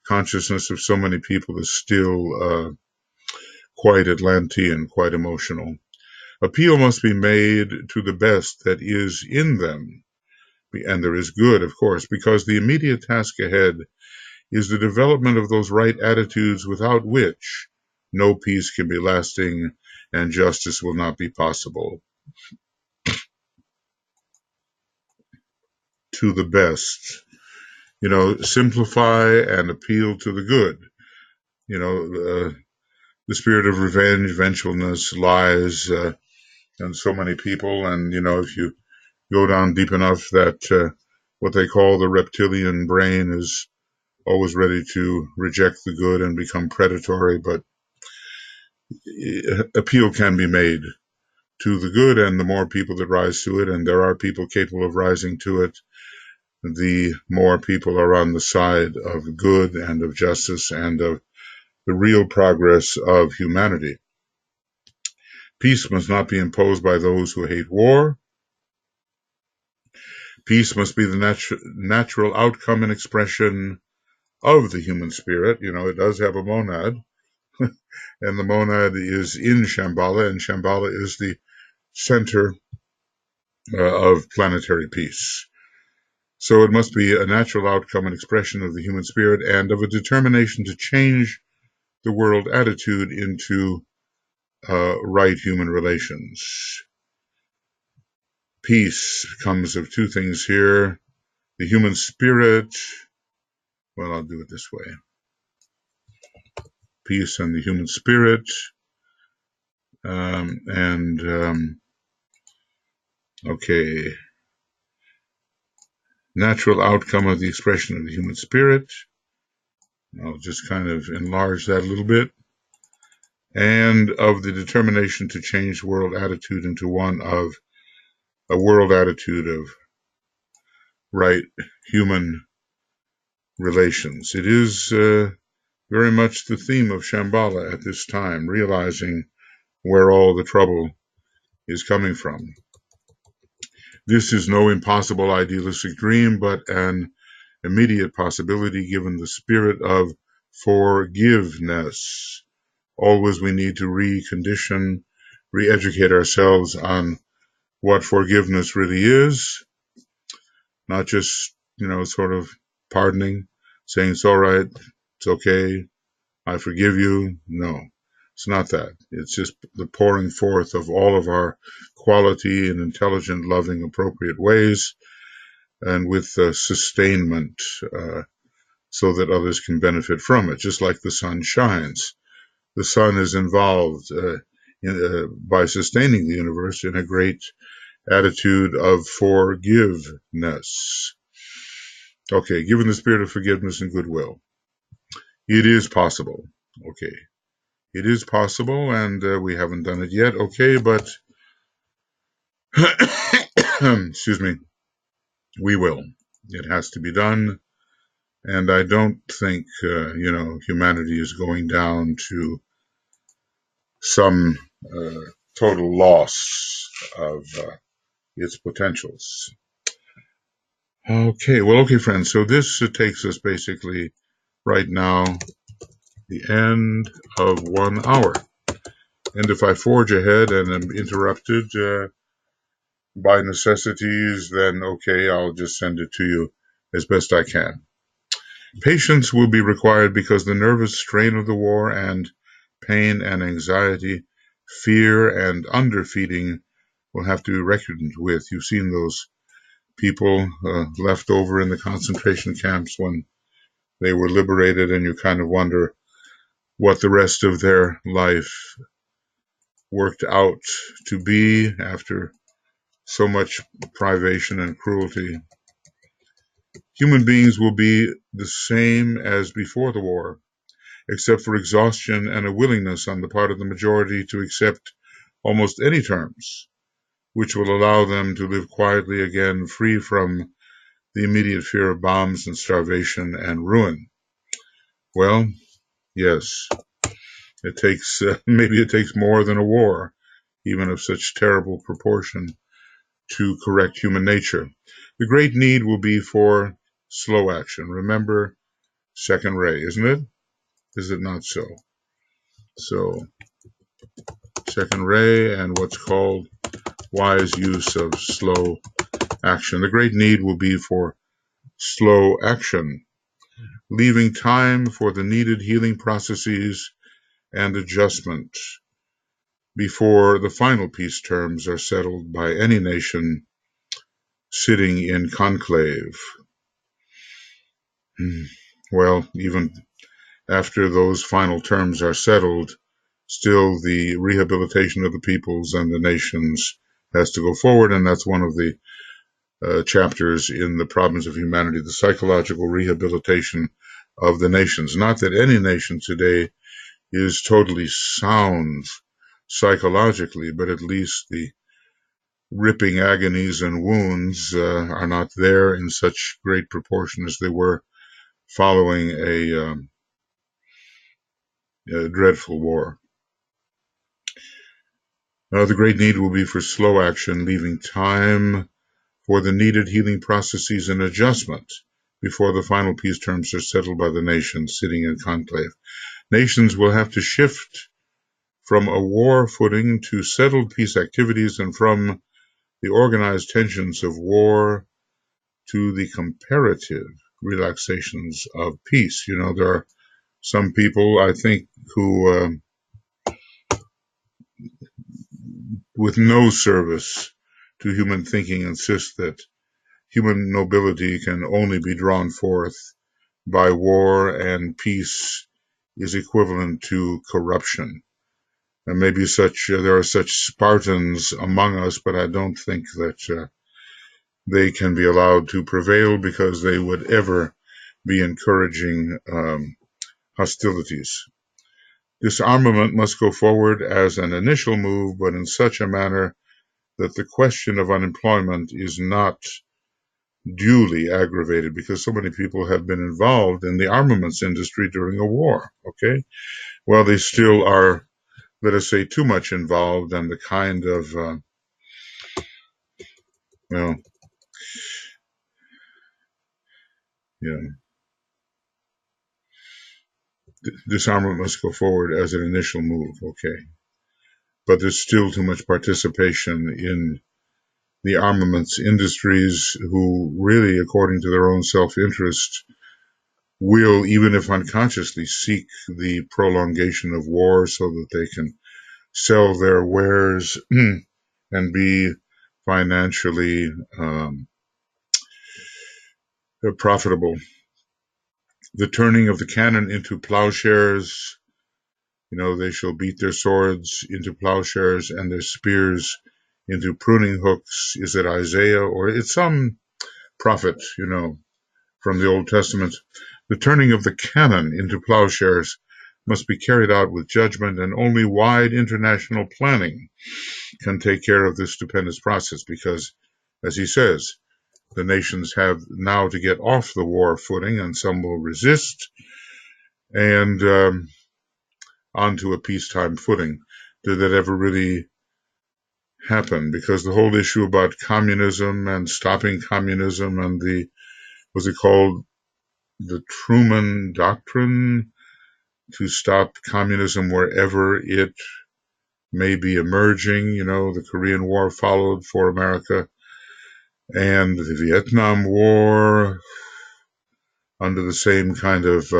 S1: consciousness of so many people is still quite Atlantean, quite emotional. Appeal must be made to the best that is in them, and there is good, of course, because the immediate task ahead is the development of those right attitudes without which no peace can be lasting and justice will not be possible. To the best. Simplify and appeal to the good. The spirit of revenge, vengefulness, lies, and so many people. And, if you go down deep enough, that what they call the reptilian brain is always ready to reject the good and become predatory. But appeal can be made to the good, and the more people that rise to it, and there are people capable of rising to it, the more people are on the side of good and of justice and of the real progress of humanity. Peace must not be imposed by those who hate war. Peace must be the natural outcome and expression of the human spirit. It does have a monad, and the monad is in Shambhala, and Shambhala is the center of planetary peace. So it must be a natural outcome and expression of the human spirit and of a determination to change the world attitude into right human relations. Peace comes of 2 things here. The human spirit, well, I'll do it this way. Peace and the human spirit, okay, natural outcome of the expression of the human spirit. I'll just kind of enlarge that a little bit. And of the determination to change world attitude into one of a world attitude of right human relations. It is very much the theme of Shambhala at this time, realizing where all the trouble is coming from. This is no impossible idealistic dream, but an immediate possibility given the spirit of forgiveness. Always we need to recondition, re-educate ourselves on what forgiveness really is, not just, sort of pardoning, saying it's all right, it's okay, I forgive you. No, it's not that. It's just the pouring forth of all of our quality in intelligent, loving, appropriate ways, and with sustainment, so that others can benefit from it, just like the sun shines. The sun is involved by sustaining the universe in a great attitude of forgiveness. Okay, given the spirit of forgiveness and goodwill, it is possible. Okay, it is possible, and we haven't done it yet. Okay, but excuse me, we will. It has to be done, and I don't think humanity is going down to some total loss of its potentials. Okay, friends, so this takes us basically right now the end of 1 hour. And if I forge ahead and am interrupted, by necessities, then okay, I'll just send it to you as best I can. Patience will be required because the nervous strain of the war and pain and anxiety, fear and underfeeding will have to be reckoned with. You've seen those people left over in the concentration camps when they were liberated, and you kind of wonder what the rest of their life worked out to be after so much privation and cruelty. Human beings will be the same as before the war, except for exhaustion and a willingness on the part of the majority to accept almost any terms, which will allow them to live quietly again, free from the immediate fear of bombs and starvation and ruin. Well, yes, maybe it takes more than a war, even of such terrible proportion, to correct human nature. The great need will be for slow action. Remember second ray, isn't it? Is it not so? So, second ray and what's called wise use of slow action. The great need will be for slow action, leaving time for the needed healing processes and adjustment before the final peace terms are settled by any nation sitting in conclave. Well, even after those final terms are settled, still the rehabilitation of the peoples and the nations has to go forward, and that's one of the chapters in the Problems of Humanity, the psychological rehabilitation of the nations. Not that any nation today is totally sound psychologically, but at least the ripping agonies and wounds are not there in such great proportion as they were following a dreadful war. The great need will be for slow action, leaving time for the needed healing processes and adjustment before the final peace terms are settled by the nations sitting in conclave. Nations will have to shift from a war footing to settled peace activities, and from the organized tensions of war to the comparative relaxations of peace. You know, there are some people, I think, who, with no service to human thinking, insist that human nobility can only be drawn forth by war, and peace is equivalent to corruption. And maybe there are such Spartans among us, but I don't think that they can be allowed to prevail, because they would ever be encouraging hostilities. Disarmament must go forward as an initial move, but in such a manner that the question of unemployment is not duly aggravated, because so many people have been involved in the armaments industry during a war. Okay, well, they still are, let us say, too much involved, and the kind of well, yeah, disarmament must go forward as an initial move. Okay, but there's still too much participation in the armaments industries, who really, according to their own self-interest, will, even if unconsciously, seek the prolongation of war so that they can sell their wares and be financially profitable. The turning of the cannon into plowshares, they shall beat their swords into plowshares and their spears into pruning hooks. Is it Isaiah, or it's some prophet, from the Old Testament? The turning of the cannon into plowshares must be carried out with judgment, and only wide international planning can take care of this stupendous process, because, as he says, the nations have now to get off the war footing, and some will resist, and onto a peacetime footing. Did that ever really happen? Because the whole issue about communism and stopping communism, and was it called the Truman Doctrine, to stop communism wherever it may be emerging. The Korean War followed for America, and the Vietnam War under the same kind of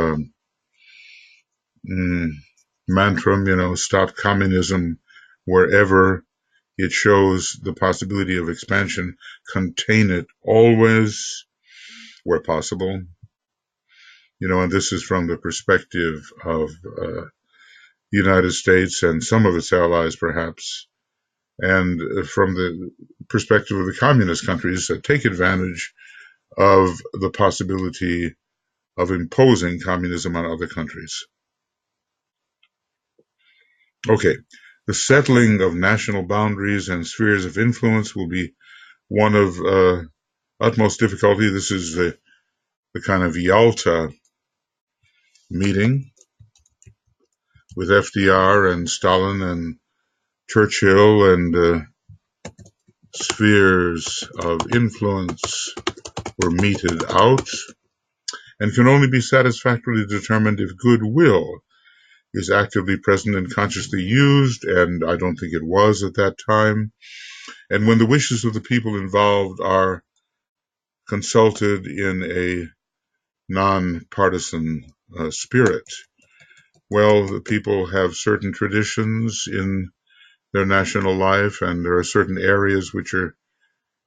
S1: mantra, stop communism wherever it shows the possibility of expansion, contain it always where possible. And this is from the perspective of the United States and some of its allies, perhaps, and from the perspective of the communist countries that take advantage of the possibility of imposing communism on other countries. Okay, the settling of national boundaries and spheres of influence will be one of utmost difficulty. This is the kind of Yalta meeting with FDR and Stalin and Churchill, and spheres of influence were meted out and can only be satisfactorily determined if goodwill is actively present and consciously used, and I don't think it was at that time, and when the wishes of the people involved are consulted in a non-partisan spirit. Well, the people have certain traditions in their national life, and there are certain areas which are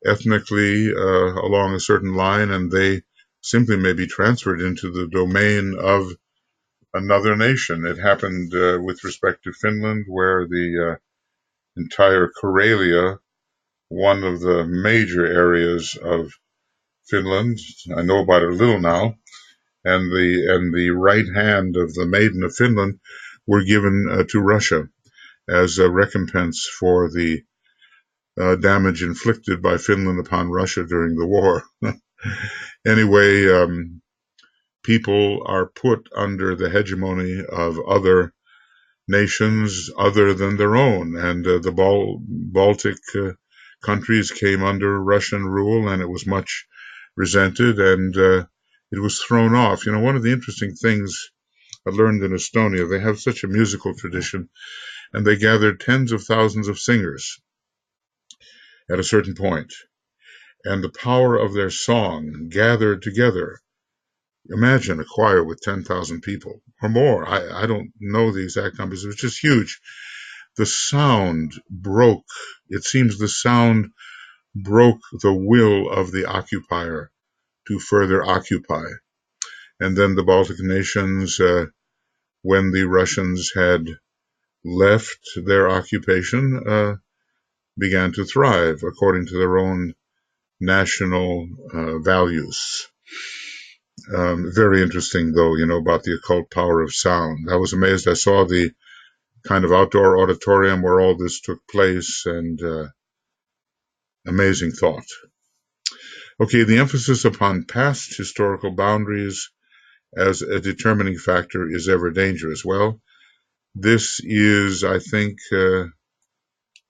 S1: ethnically along a certain line, and they simply may be transferred into the domain of another nation. It happened with respect to Finland, where the entire Karelia, one of the major areas of Finland, I know about it a little now, and the right hand of the Maiden of Finland were given to Russia as a recompense for the damage inflicted by Finland upon Russia during the war. Anyway, people are put under the hegemony of other nations other than their own, and the Baltic countries came under Russian rule, and it was much resented, and it was thrown off. One of the interesting things I learned in Estonia, they have such a musical tradition, and they gathered tens of thousands of singers at a certain point, and the power of their song gathered together. Imagine a choir with 10,000 people or more. I don't know the exact numbers. It was just huge. The sound broke. It seems the sound broke the will of the occupier to further occupy. And then the Baltic nations, when the Russians had left their occupation, began to thrive according to their own national values. Very interesting, though, about the occult power of sound. I was amazed. I saw the kind of outdoor auditorium where all this took place, and amazing thought. Okay, the emphasis upon past historical boundaries as a determining factor is ever dangerous. Well, this is, I think,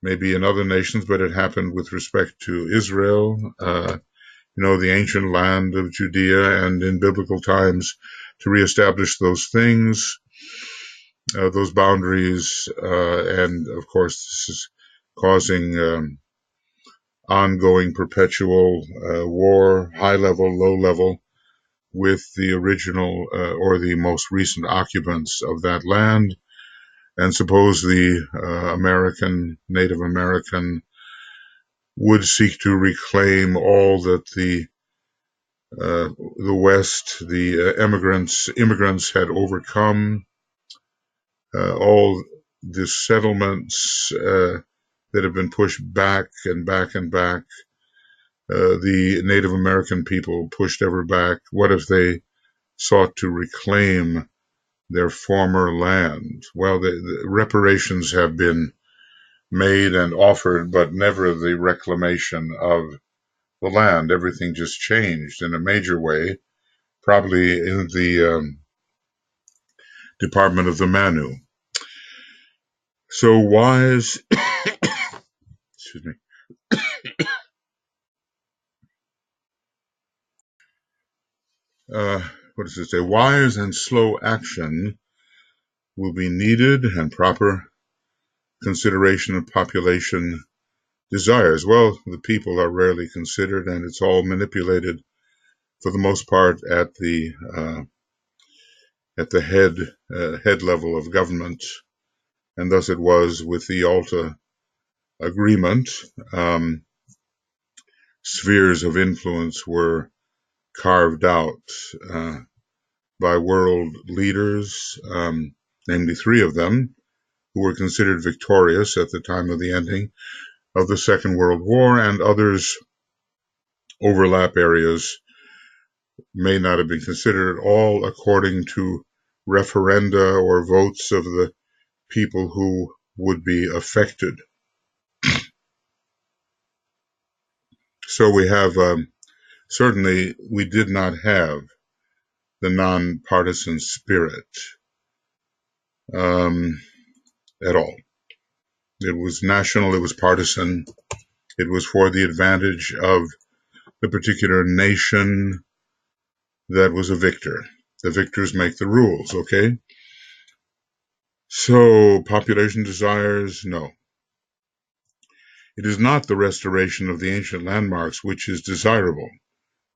S1: maybe in other nations, but it happened with respect to Israel, the ancient land of Judea, and in biblical times to reestablish those things, those boundaries, and of course this is causing ongoing perpetual war, high level, low level, with the original or the most recent occupants of that land. And suppose the Native American would seek to reclaim all that the West, the immigrants had overcome, all the settlements that have been pushed back and back and back. The Native American people pushed ever back. What if they sought to reclaim their former land? Well, the reparations have been made and offered, but never the reclamation of the land. Everything just changed in a major way, probably in the Department of the Manu. So wise, excuse me, what does it say? Wise and slow action will be needed, and proper consideration of population desires. Well, the people are rarely considered, and it's all manipulated for the most part at the head level of government, and thus it was with the Alta Agreement. Spheres of influence were carved out by world leaders, namely three of them, who were considered victorious at the time of the ending of the Second World War, and others overlap areas may not have been considered at all according to referenda or votes of the people who would be affected. So we have, certainly we did not have the nonpartisan spirit at all. It was national, it was partisan, it was for the advantage of the particular nation that was a victor. The victors make the rules, okay? So, population desires, no. It is not the restoration of the ancient landmarks which is desirable.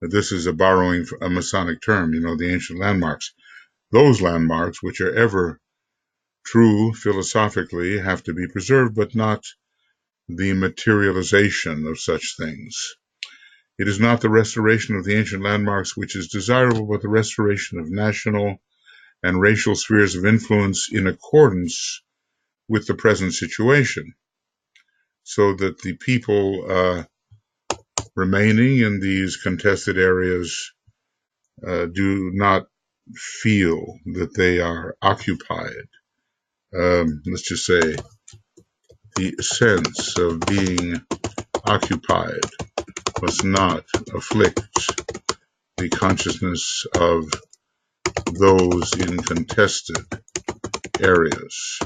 S1: This is a borrowing a Masonic term, the ancient landmarks. Those landmarks, which are ever true philosophically, have to be preserved, but not the materialization of such things. It is not the restoration of the ancient landmarks which is desirable, but the restoration of national and racial spheres of influence in accordance with the present situation, so that the people remaining in these contested areas do not feel that they are occupied. Let's just say the sense of being occupied must not afflict the consciousness of those in contested areas.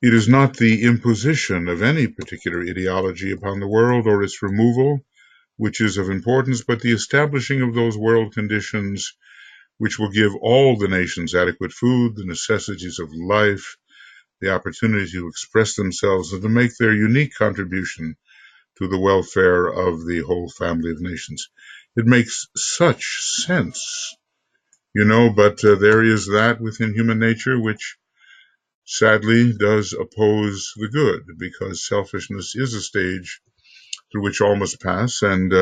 S1: It is not the imposition of any particular ideology upon the world or its removal which is of importance, but the establishing of those world conditions which will give all the nations adequate food, the necessities of life, the opportunity to express themselves, and to make their unique contribution to the welfare of the whole family of nations. It makes such sense, but there is that within human nature which sadly does oppose the good, because selfishness is a stage through which all must pass, and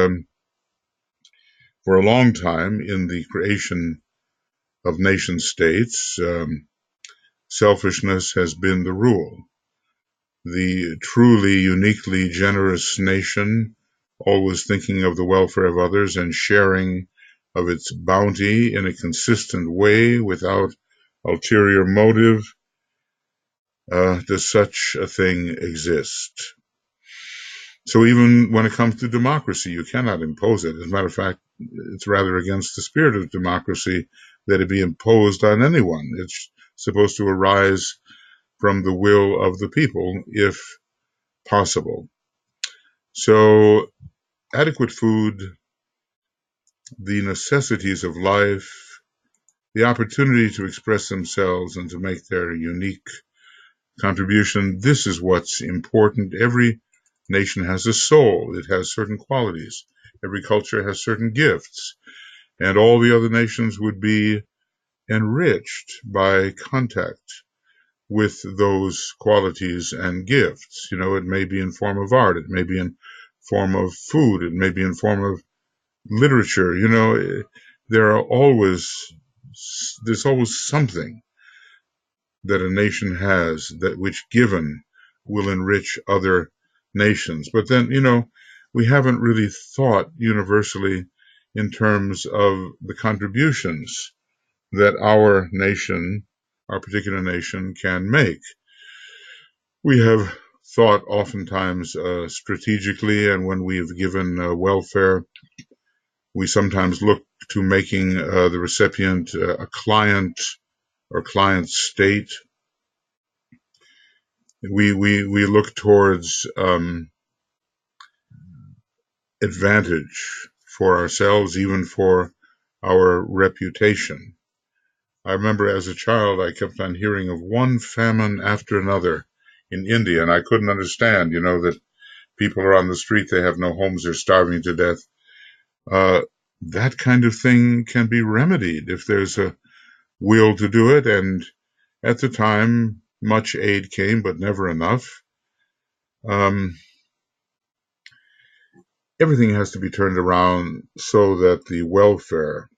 S1: for a long time in the creation of nation states, selfishness has been the rule. The truly uniquely generous nation, always thinking of the welfare of others and sharing of its bounty in a consistent way without ulterior motive, does such a thing exist? So even when it comes to democracy, you cannot impose it. As a matter of fact, it's rather against the spirit of democracy that it be imposed on anyone. It's supposed to arise from the will of the people, if possible. So adequate food, the necessities of life, the opportunity to express themselves and to make their unique contribution, this is what's important. Every nation has a soul. It has certain qualities. Every culture has certain gifts. And all the other nations would be enriched by contact with those qualities and gifts. It may be in form of art. It may be in form of food. It may be in form of literature. There's always something that a nation has that which given will enrich other nations. But then, we haven't really thought universally in terms of the contributions that our nation, our particular nation, can make. We have thought oftentimes strategically, and when we've given welfare, we sometimes look to making the recipient a client or client state. We look towards advantage for ourselves, even for our reputation. I remember as a child, I kept on hearing of one famine after another in India, and I couldn't understand, that people are on the street, they have no homes, they're starving to death. That kind of thing can be remedied if there's a will to do it, and at the time, much aid came, but never enough. Everything has to be turned around so that the welfare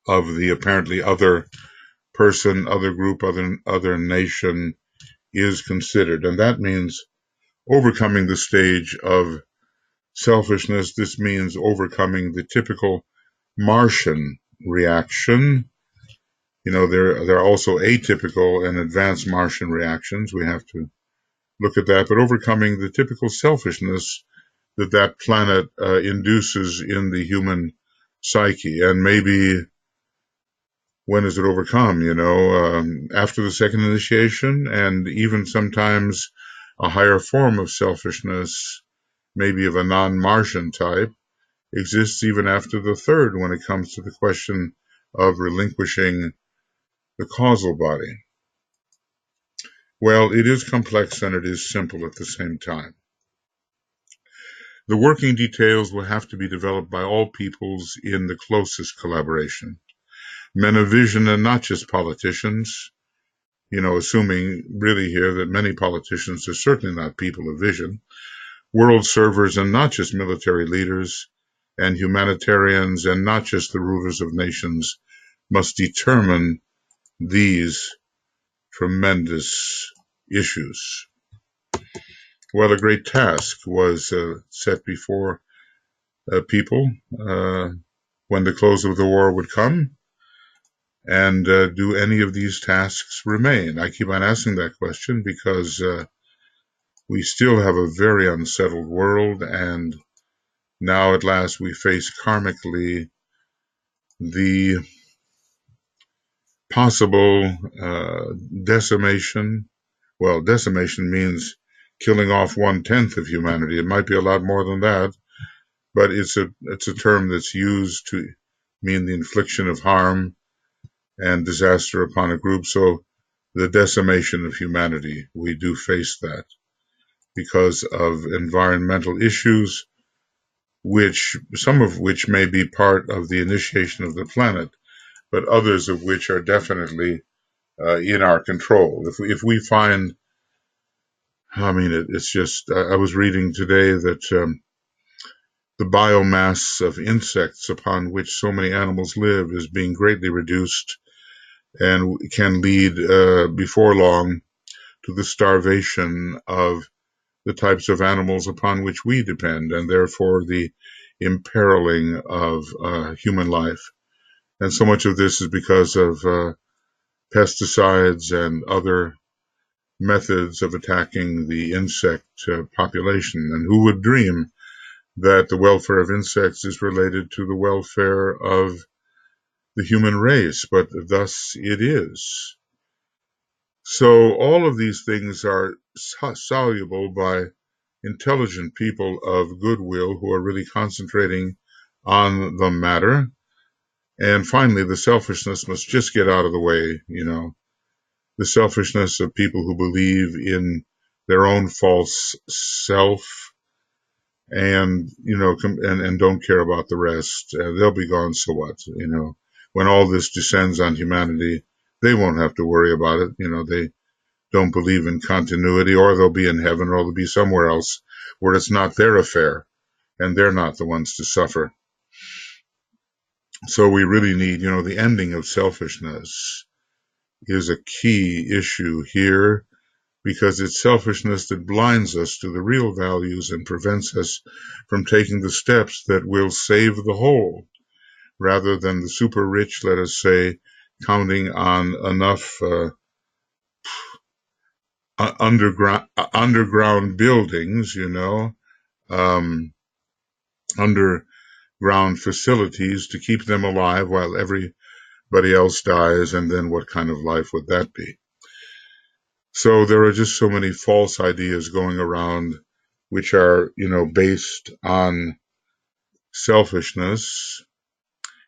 S1: of the apparently other person, other group, other nation is considered. And that means overcoming the stage of selfishness. This means overcoming the typical Martian reaction. There are also atypical and advanced Martian reactions. We have to look at that, but overcoming the typical selfishness that planet induces in the human psyche. And maybe when is it overcome? After the second initiation, and even sometimes a higher form of selfishness, maybe of a non-Martian type, exists even after the third when it comes to the question of relinquishing the causal body. Well, it is complex and it is simple at the same time. The working details will have to be developed by all peoples in the closest collaboration. Men of vision and not just politicians, assuming really here that many politicians are certainly not people of vision. World servers and not just military leaders, and humanitarians and not just the rulers of nations must determine these tremendous issues. Well, a great task was set before people when the close of the war would come. And do any of these tasks remain? I keep on asking that question because we still have a very unsettled world, and now at last we face karmically the possible decimation. Well, decimation means killing off 1/10 of humanity. It might be a lot more than that, but it's a term that's used to mean the infliction of harm and disaster upon a group. So the decimation of humanity, we do face that because of environmental issues, some of which may be part of the initiation of the planet, but others of which are definitely in our control. If we find, it's just, I was reading today that the biomass of insects upon which so many animals live is being greatly reduced and can lead before long to the starvation of the types of animals upon which we depend, and therefore the imperiling of human life. And so much of this is because of pesticides and other methods of attacking the insect population. And who would dream that the welfare of insects is related to the welfare of the human race, but thus it is. So all of these things are soluble by intelligent people of goodwill who are really concentrating on the matter. And finally, the selfishness must just get out of the way, the selfishness of people who believe in their own false self and, and don't care about the rest. They'll be gone, so what, when all this descends on humanity, they won't have to worry about it. They don't believe in continuity, or they'll be in heaven, or they'll be somewhere else where it's not their affair and they're not the ones to suffer. So we really need, the ending of selfishness is a key issue here, because it's selfishness that blinds us to the real values and prevents us from taking the steps that will save the whole, rather than the super rich, let us say, counting on enough underground buildings, underground facilities to keep them alive while everybody else dies, and then what kind of life would that be? So there are just so many false ideas going around which are, based on selfishness,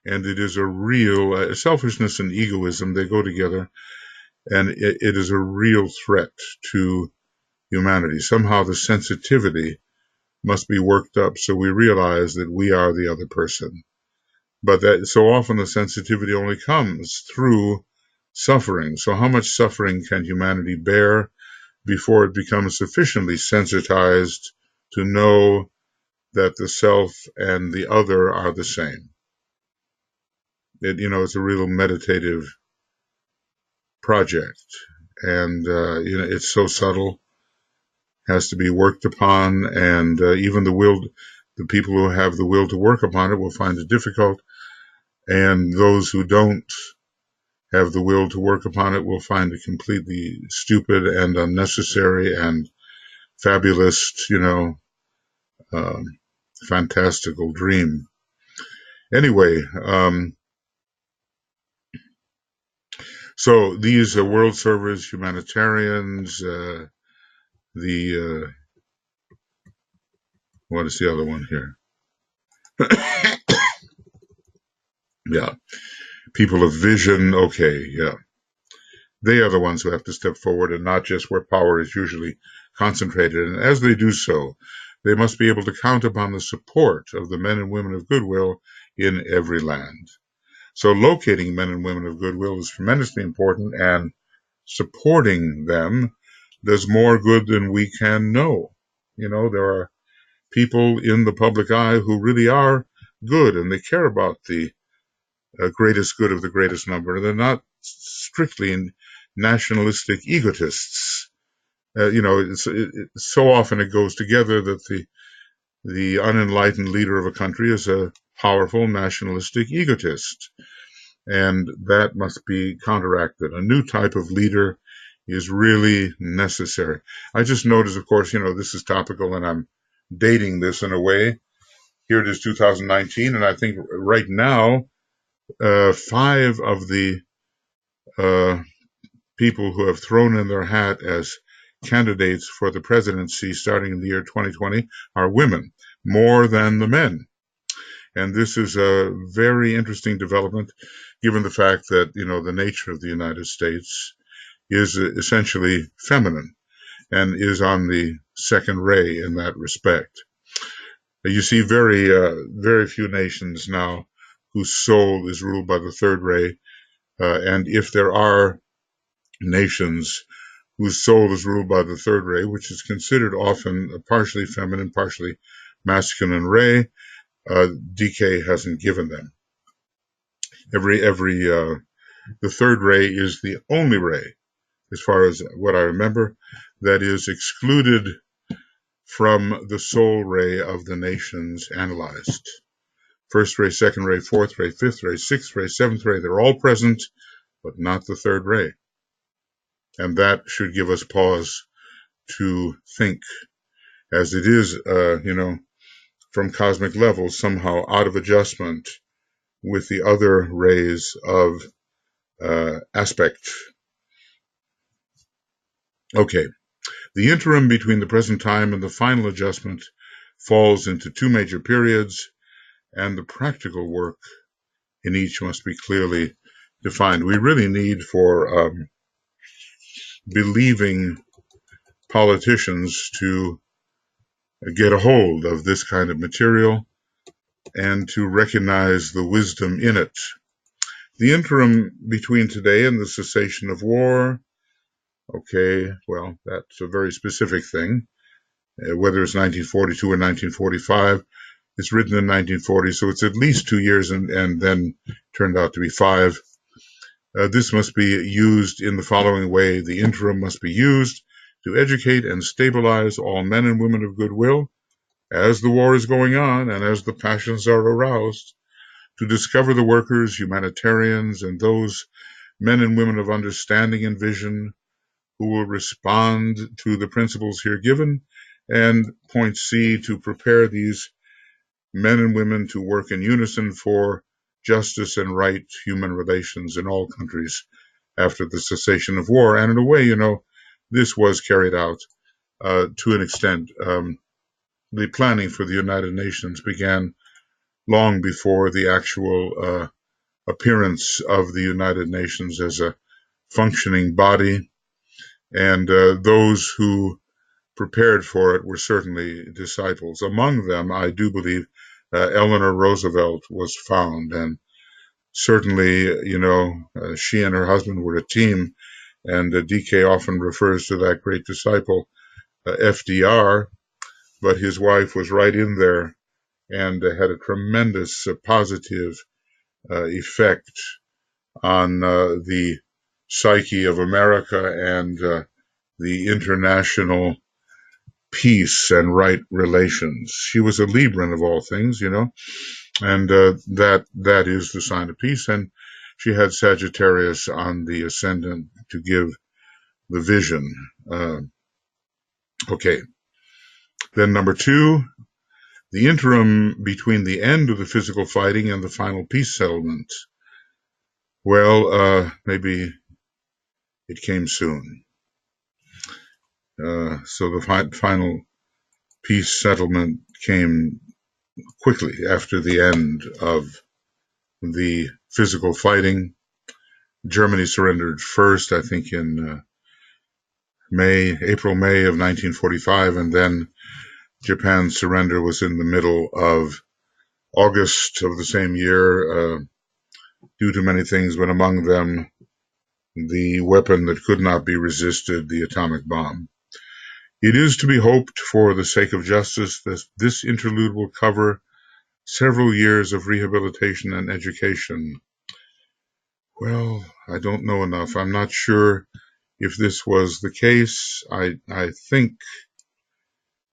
S1: and it is a real selfishness and egoism, they go together. and it is a real threat to humanity. Somehow the sensitivity must be worked up so we realize that we are the other person. But that so often the sensitivity only comes through suffering. So how much suffering can humanity bear before it becomes sufficiently sensitized to know that the self and the other are the same? It's a real meditative project, and it's so subtle, has to be worked upon, and even the people who have the will to work upon it will find it difficult, and those who don't have the will to work upon it will find it completely stupid and unnecessary and fabulous, um, fantastical dream. Anyway, so these world servers, humanitarians, what is the other one here? Yeah, people of vision. Okay, yeah. They are the ones who have to step forward and not just where power is usually concentrated. And as they do so, they must be able to count upon the support of the men and women of goodwill in every land. So locating men and women of goodwill is tremendously important, and supporting them does more good than we can know. There are people in the public eye who really are good, and they care about the greatest good of the greatest number. They're not strictly nationalistic egotists. So often it goes together that the unenlightened leader of a country is a powerful nationalistic egotist, and that must be counteracted. A new type of leader is really necessary. I just noticed, of course, this is topical, and I'm dating this in a way. Here it is 2019, and I think right now, 5 of the people who have thrown in their hat as candidates for the presidency starting in the year 2020 are women, more than the men. And this is a very interesting development, given the fact that, the nature of the United States is essentially feminine and is on the second ray in that respect. You see very few nations now whose soul is ruled by the third ray. And if there are nations whose soul is ruled by the third ray, which is considered often a partially feminine, partially masculine ray, DK hasn't given them. The third ray is the only ray, as far as what I remember, that is excluded from the soul ray of the nations analyzed. First ray, second ray, fourth ray, fifth ray, sixth ray, seventh ray, they're all present, but not the third ray. And that should give us pause to think, as it is, from cosmic levels, somehow out of adjustment with the other rays of aspect. Okay, the interim between the present time and the final adjustment falls into 2 major periods, and the practical work in each must be clearly defined. We really need for believing politicians to get a hold of this kind of material and to recognize the wisdom in it. The interim between today and the cessation of war, okay, well, that's a very specific thing. Whether it's 1942 or 1945, it's written in 1940, so it's at least 2 years and then turned out to be 5. This must be used in the following way. The interim must be used to educate and stabilize all men and women of goodwill as the war is going on and as the passions are aroused, to discover the workers, humanitarians, and those men and women of understanding and vision who will respond to the principles here given, and point C, to prepare these men and women to work in unison for justice and right human relations in all countries after the cessation of war. And in a way, this was carried out to an extent. The planning for the United Nations began long before the actual appearance of the United Nations as a functioning body, and those who prepared for it were certainly disciples. Among them, I do believe, Eleanor Roosevelt was found, and certainly, she and her husband were a team, and DK often refers to that great disciple, FDR, but his wife was right in there and had a tremendous positive effect on the psyche of America and the international peace and right relations. She was a Libran of all things, and that is the sign of peace. And she had Sagittarius on the ascendant to give the vision. Okay. Then number 2, the interim between the end of the physical fighting and the final peace settlement. Well, maybe it came soon. So the final peace settlement came quickly after the end of the physical fighting. Germany surrendered first, I think, in April, May of 1945, and then Japan's surrender was in the middle of August of the same year, due to many things, but among them the weapon that could not be resisted, the atomic bomb. It is to be hoped, for the sake of justice, that this interlude will cover several years of rehabilitation and education. Well, I don't know enough. I'm not sure if this was the case. I think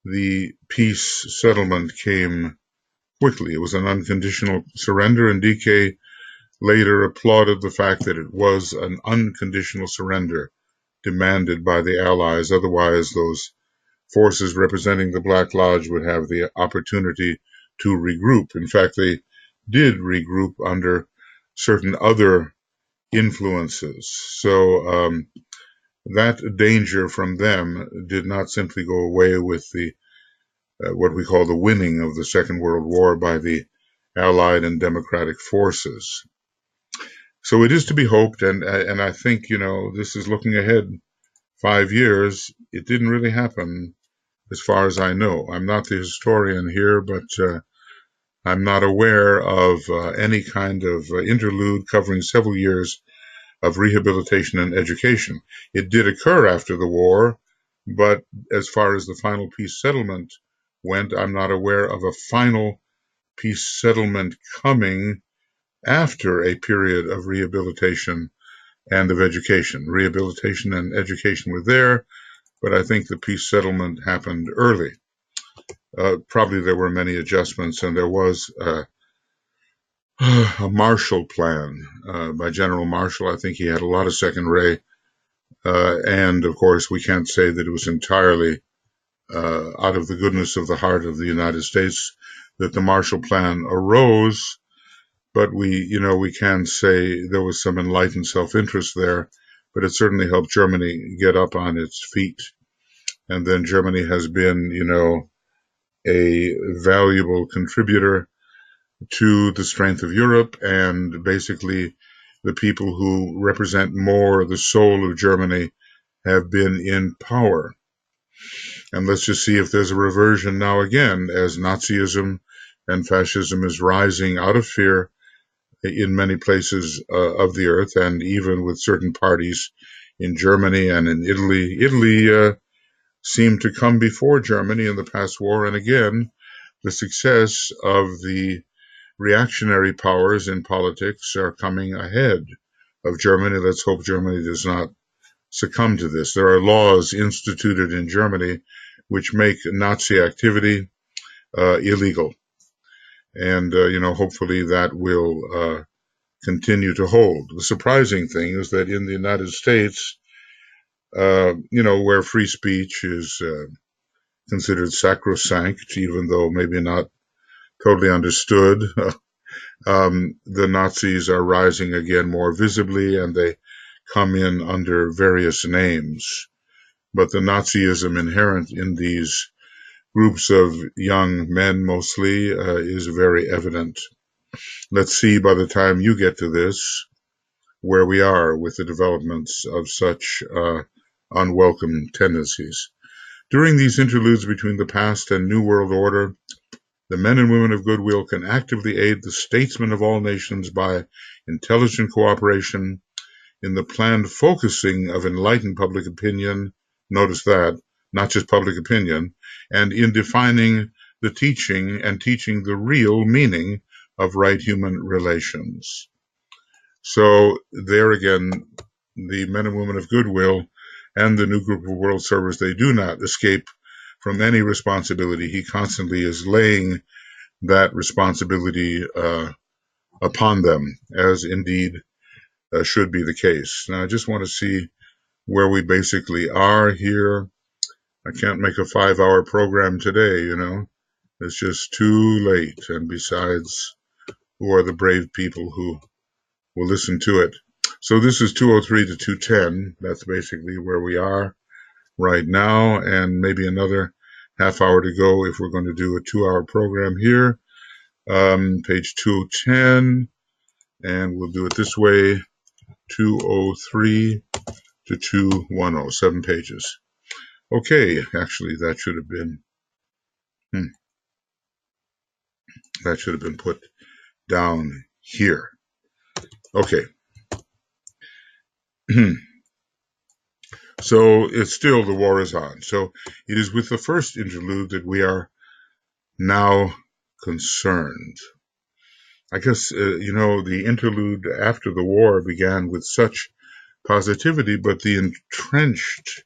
S1: the peace settlement came quickly. It was an unconditional surrender, and DK later applauded the fact that it was an unconditional surrender demanded by the Allies. Otherwise, those forces representing the Black Lodge would have the opportunity to regroup. In fact, they did regroup under certain other influences. So that danger from them did not simply go away with the what we call the winning of the Second World War by the Allied and democratic forces. So it is to be hoped, and I think, this is looking ahead 5 years. It didn't really happen as far as I know. I'm not the historian here, but I'm not aware of any kind of interlude covering several years of rehabilitation and education. It did occur after the war, but as far as the final peace settlement went, I'm not aware of a final peace settlement coming after a period of rehabilitation and of education. Rehabilitation and education were there, but I think the peace settlement happened early. Probably there were many adjustments, and there was a Marshall Plan by General Marshall. I think he had a lot of second ray, and of course we can't say that it was entirely out of the goodness of the heart of the United States that the Marshall Plan arose, but we can say there was some enlightened self-interest there, but it certainly helped Germany get up on its feet. And then Germany has been, a valuable contributor to the strength of Europe, and basically the people who represent more the soul of Germany have been in power. And let's just see if there's a reversion now again, as Nazism and fascism is rising out of fear in many places of the earth, and even with certain parties in Germany and in Italy. Italy seemed to come before Germany in the past war, and again, the success of the reactionary powers in politics are coming ahead of Germany. Let's hope Germany does not succumb to this. There are laws instituted in Germany which make Nazi activity illegal. And, hopefully that will continue to hold. The surprising thing is that in the United States, where free speech is considered sacrosanct, even though maybe not totally understood, the Nazis are rising again more visibly, and they come in under various names. But the Nazism inherent in these groups of young men mostly is very evident. Let's see by the time you get to this where we are with the developments of such unwelcome tendencies. During these interludes between the past and New World Order, the men and women of Goodwill can actively aid the statesmen of all nations by intelligent cooperation in the planned focusing of enlightened public opinion, notice that, not just public opinion, and in defining the teaching and teaching the real meaning of right human relations. So there again, the men and women of Goodwill and the new group of world servers, they do not escape from any responsibility. He constantly is laying that responsibility upon them, as indeed should be the case. Now, I just want to see where we basically are here. I can't make a 5-hour program today, It's just too late. And besides, who are the brave people who will listen to it? So this is 203 to 210. That's basically where we are right now, and maybe another half hour to go if we're going to do a 2-hour program here. Page 210, and we'll do it this way, 203 to 210, 7 pages. Okay, actually that should have been put down here. Okay. So it's still, the war is on. So it is with the first interlude that we are now concerned. I guess, the interlude after the war began with such positivity, but the entrenched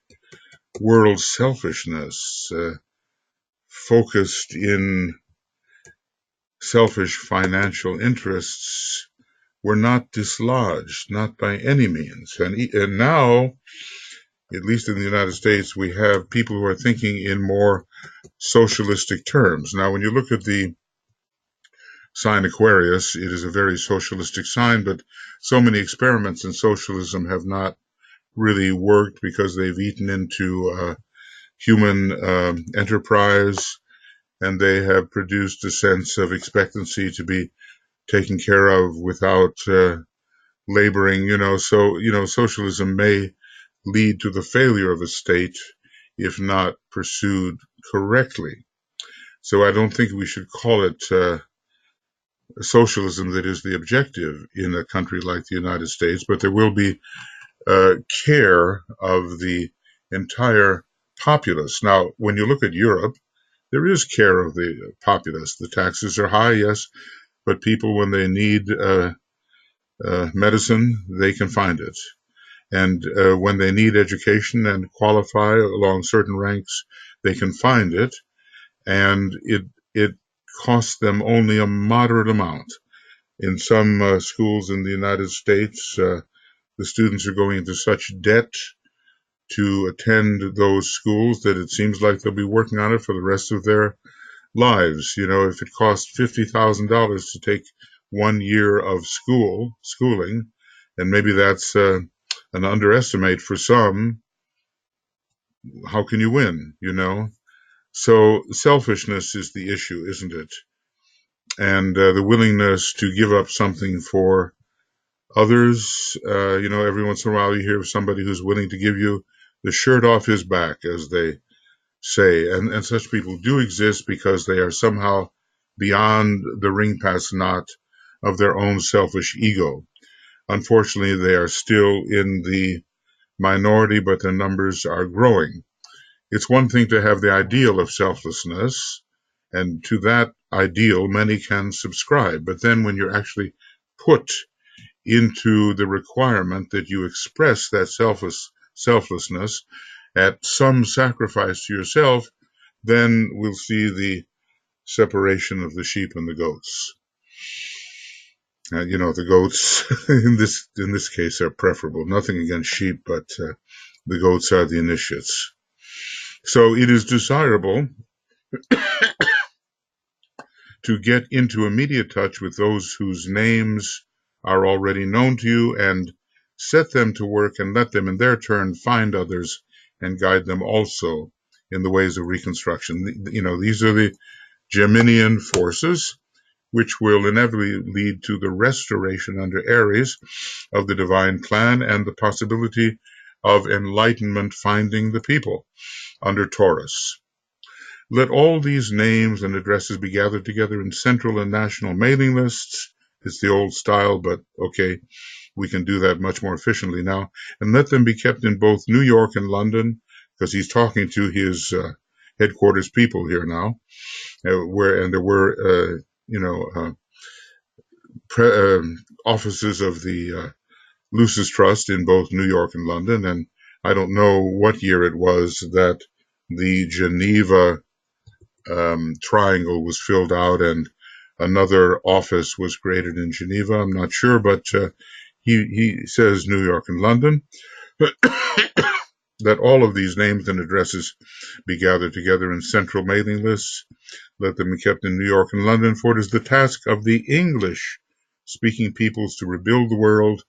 S1: world selfishness, focused in selfish financial interests, were not dislodged, not by any means. And now, at least in the United States, we have people who are thinking in more socialistic terms. Now, when you look at the sign Aquarius, it is a very socialistic sign, but so many experiments in socialism have not really worked because they've eaten into human enterprise, and they have produced a sense of expectancy to be taken care of without laboring, So, socialism may lead to the failure of a state if not pursued correctly. So I don't think we should call it socialism that is the objective in a country like the United States, but there will be care of the entire populace. Now, when you look at Europe, there is care of the populace. The taxes are high, yes, but people, when they need medicine, they can find it. And when they need education and qualify along certain ranks, they can find it. And it costs them only a moderate amount. In some schools in the United States, the students are going into such debt to attend those schools that it seems like they'll be working on it for the rest of their lives. If it costs $50,000 to take 1 year of schooling, and maybe that's an underestimate for some, how can you win, So selfishness is the issue, isn't it? And the willingness to give up something for others. Every once in a while you hear of somebody who's willing to give you the shirt off his back, as they say. And such people do exist because they are somehow beyond the ring pass knot of their own selfish ego. Unfortunately, they are still in the minority, but their numbers are growing. It's one thing to have the ideal of selflessness, and to that ideal many can subscribe. But then when you're actually put into the requirement that you express that selflessness at some sacrifice to yourself, then we'll see the separation of the sheep and the goats. The goats in this case are preferable. Nothing against sheep, but the goats are the initiates. So it is desirable to get into immediate touch with those whose names are already known to you and set them to work and let them in their turn find others and guide them also in the ways of reconstruction. These are the Geminian forces, which will inevitably lead to the restoration under Aries of the divine plan and the possibility of enlightenment finding the people under Taurus. Let all these names and addresses be gathered together in central and national mailing lists. It's the old style, but okay, we can do that much more efficiently now. And let them be kept in both New York and London, because he's talking to his headquarters people here now, and there were, offices of the Lucis Trust in both New York and London. And I don't know what year it was that the Geneva triangle was filled out and another office was created in Geneva. I'm not sure, but he says New York and London. Let all of these names and addresses be gathered together in central mailing lists. Let them be kept in New York and London, for it is the task of the English-speaking peoples to rebuild the world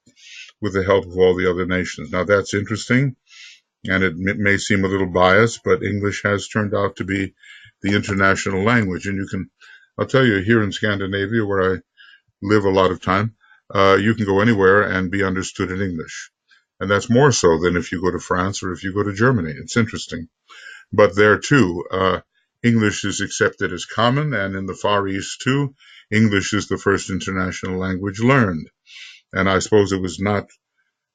S1: with the help of all the other nations. Now that's interesting, and it may seem a little biased, but English has turned out to be the international language. And I'll tell you, here in Scandinavia, where I live a lot of time, you can go anywhere and be understood in English. And that's more so than if you go to France or if you go to Germany. It's interesting. But there too, English is accepted as common, and in the Far East too, English is the first international language learned. And I suppose it was not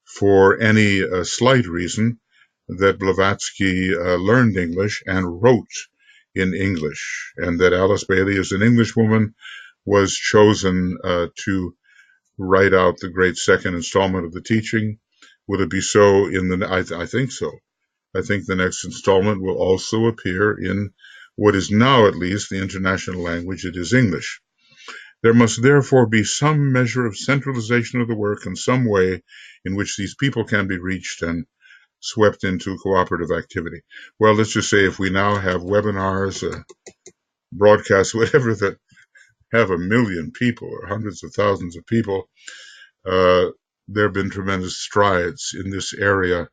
S1: for any slight reason that Blavatsky learned English and wrote in English, and that Alice Bailey, as an Englishwoman, was chosen to write out the great second installment of the teaching. Will it be so I think so. I think the next installment will also appear in what is now at least the international language. It is English. There must therefore be some measure of centralization of the work and some way in which these people can be reached and swept into cooperative activity. Well, let's just say if we now have webinars, broadcasts, whatever, that have 1 million people or hundreds of thousands of people, there have been tremendous strides in this area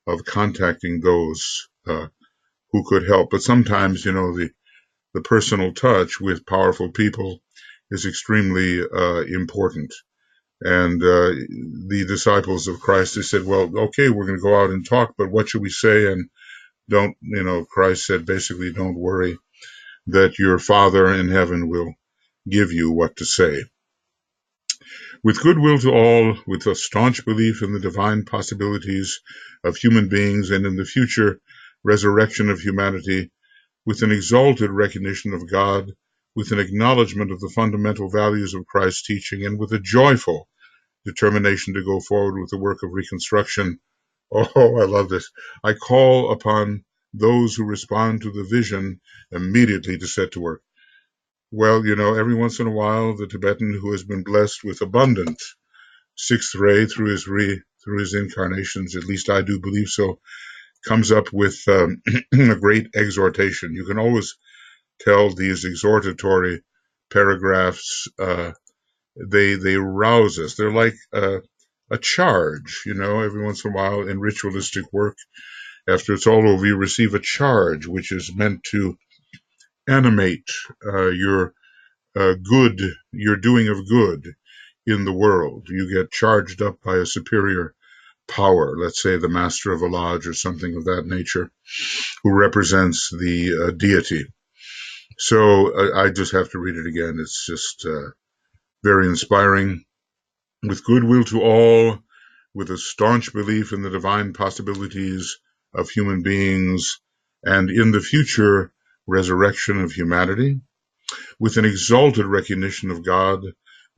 S1: of contacting those who could help. But sometimes, the personal touch with powerful people is extremely important. And the disciples of Christ, they said, well, okay, we're going to go out and talk, but what should we say? And Christ said, basically, don't worry, that your Father in heaven will give you what to say. With goodwill to all, with a staunch belief in the divine possibilities of human beings and in the future resurrection of humanity, with an exalted recognition of God, with an acknowledgement of the fundamental values of Christ's teaching, and with a joyful determination to go forward with the work of reconstruction. Oh, I love this. I call upon those who respond to the vision immediately to set to work. Well, every once in a while, the Tibetan who has been blessed with abundant sixth ray through his incarnations, at least I do believe so, comes up with a great exhortation. You can always tell these exhortatory paragraphs, they rouse us. They're like a charge, every once in a while in ritualistic work. After it's all over, you receive a charge, which is meant to animate your doing of good in the world. You get charged up by a superior power, let's say the master of a lodge or something of that nature, who represents the deity. So I just have to read it again. It's just very inspiring. With goodwill to all, with a staunch belief in the divine possibilities of human beings and in the future resurrection of humanity, with an exalted recognition of God,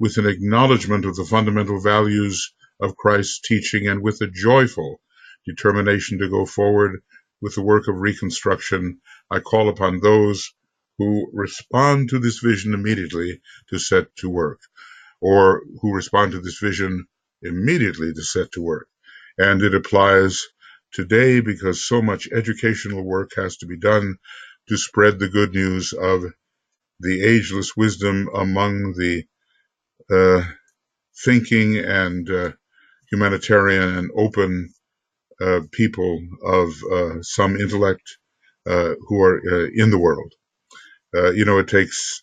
S1: with an acknowledgement of the fundamental values of Christ's teaching, and with a joyful determination to go forward with the work of reconstruction, I call upon those who respond to this vision immediately to set to work, or who respond to this vision immediately to set to work. And it applies today because so much educational work has to be done to spread the good news of the ageless wisdom among the thinking and humanitarian and open people of some intellect who are in the world. It takes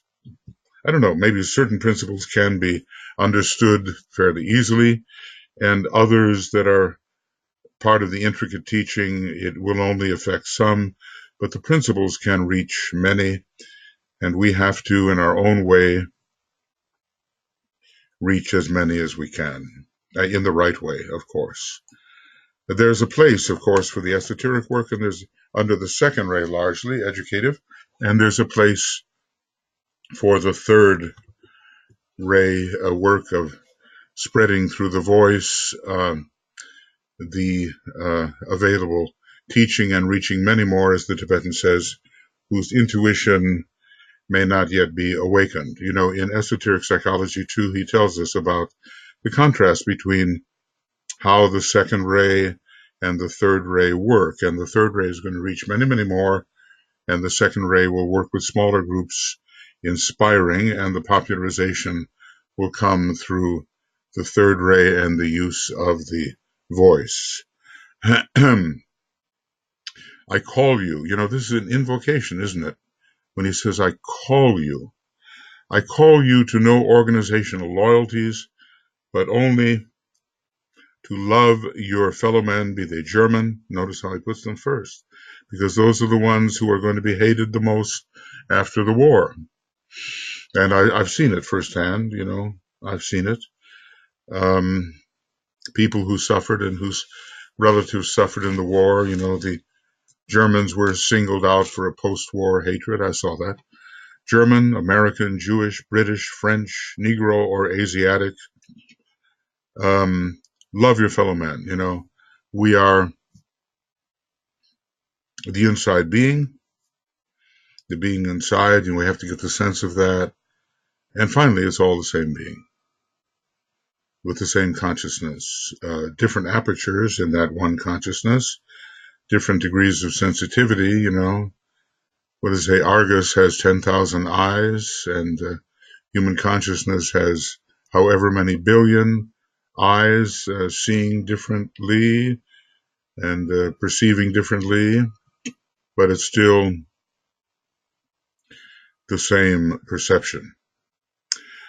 S1: I don't know, maybe certain principles can be understood fairly easily, and others that are part of the intricate teaching, it will only affect some, but the principles can reach many, and we have to, in our own way, reach as many as we can, in the right way, of course. But there's a place, of course, for the esoteric work, and there's under the second ray, largely educative, and there's a place for the third ray, work of spreading through the voice the available teaching and reaching many more, as the Tibetan says, whose intuition may not yet be awakened. You know, in esoteric psychology, too, he tells us about the contrast between how the second ray and the third ray work. And the third ray is going to reach many, many more, and the second ray will work with smaller groups, inspiring, and the popularization will come through the third ray and the use of the voice. I call you. You know, this is an invocation, isn't it? When he says, I call you. I call you to no organizational loyalties, but only to love your fellow men, be they German. Notice how he puts them first, because those are the ones who are going to be hated the most after the war. And I've seen it firsthand, you know, I've seen it. People who suffered and whose relatives suffered in the war, you know, the Germans were singled out for a post-war hatred. I saw that. German, American, Jewish, British, French, Negro, or Asiatic. Love your fellow man. You know, we are the inside being, the being inside, and we have to get the sense of that. And finally, it's all the same being with the same consciousness, different apertures in that one consciousness, different degrees of sensitivity. You know, what does it say? Argus has 10,000 eyes, and human consciousness has however many billion eyes, seeing differently and perceiving differently, but it's still the same perception.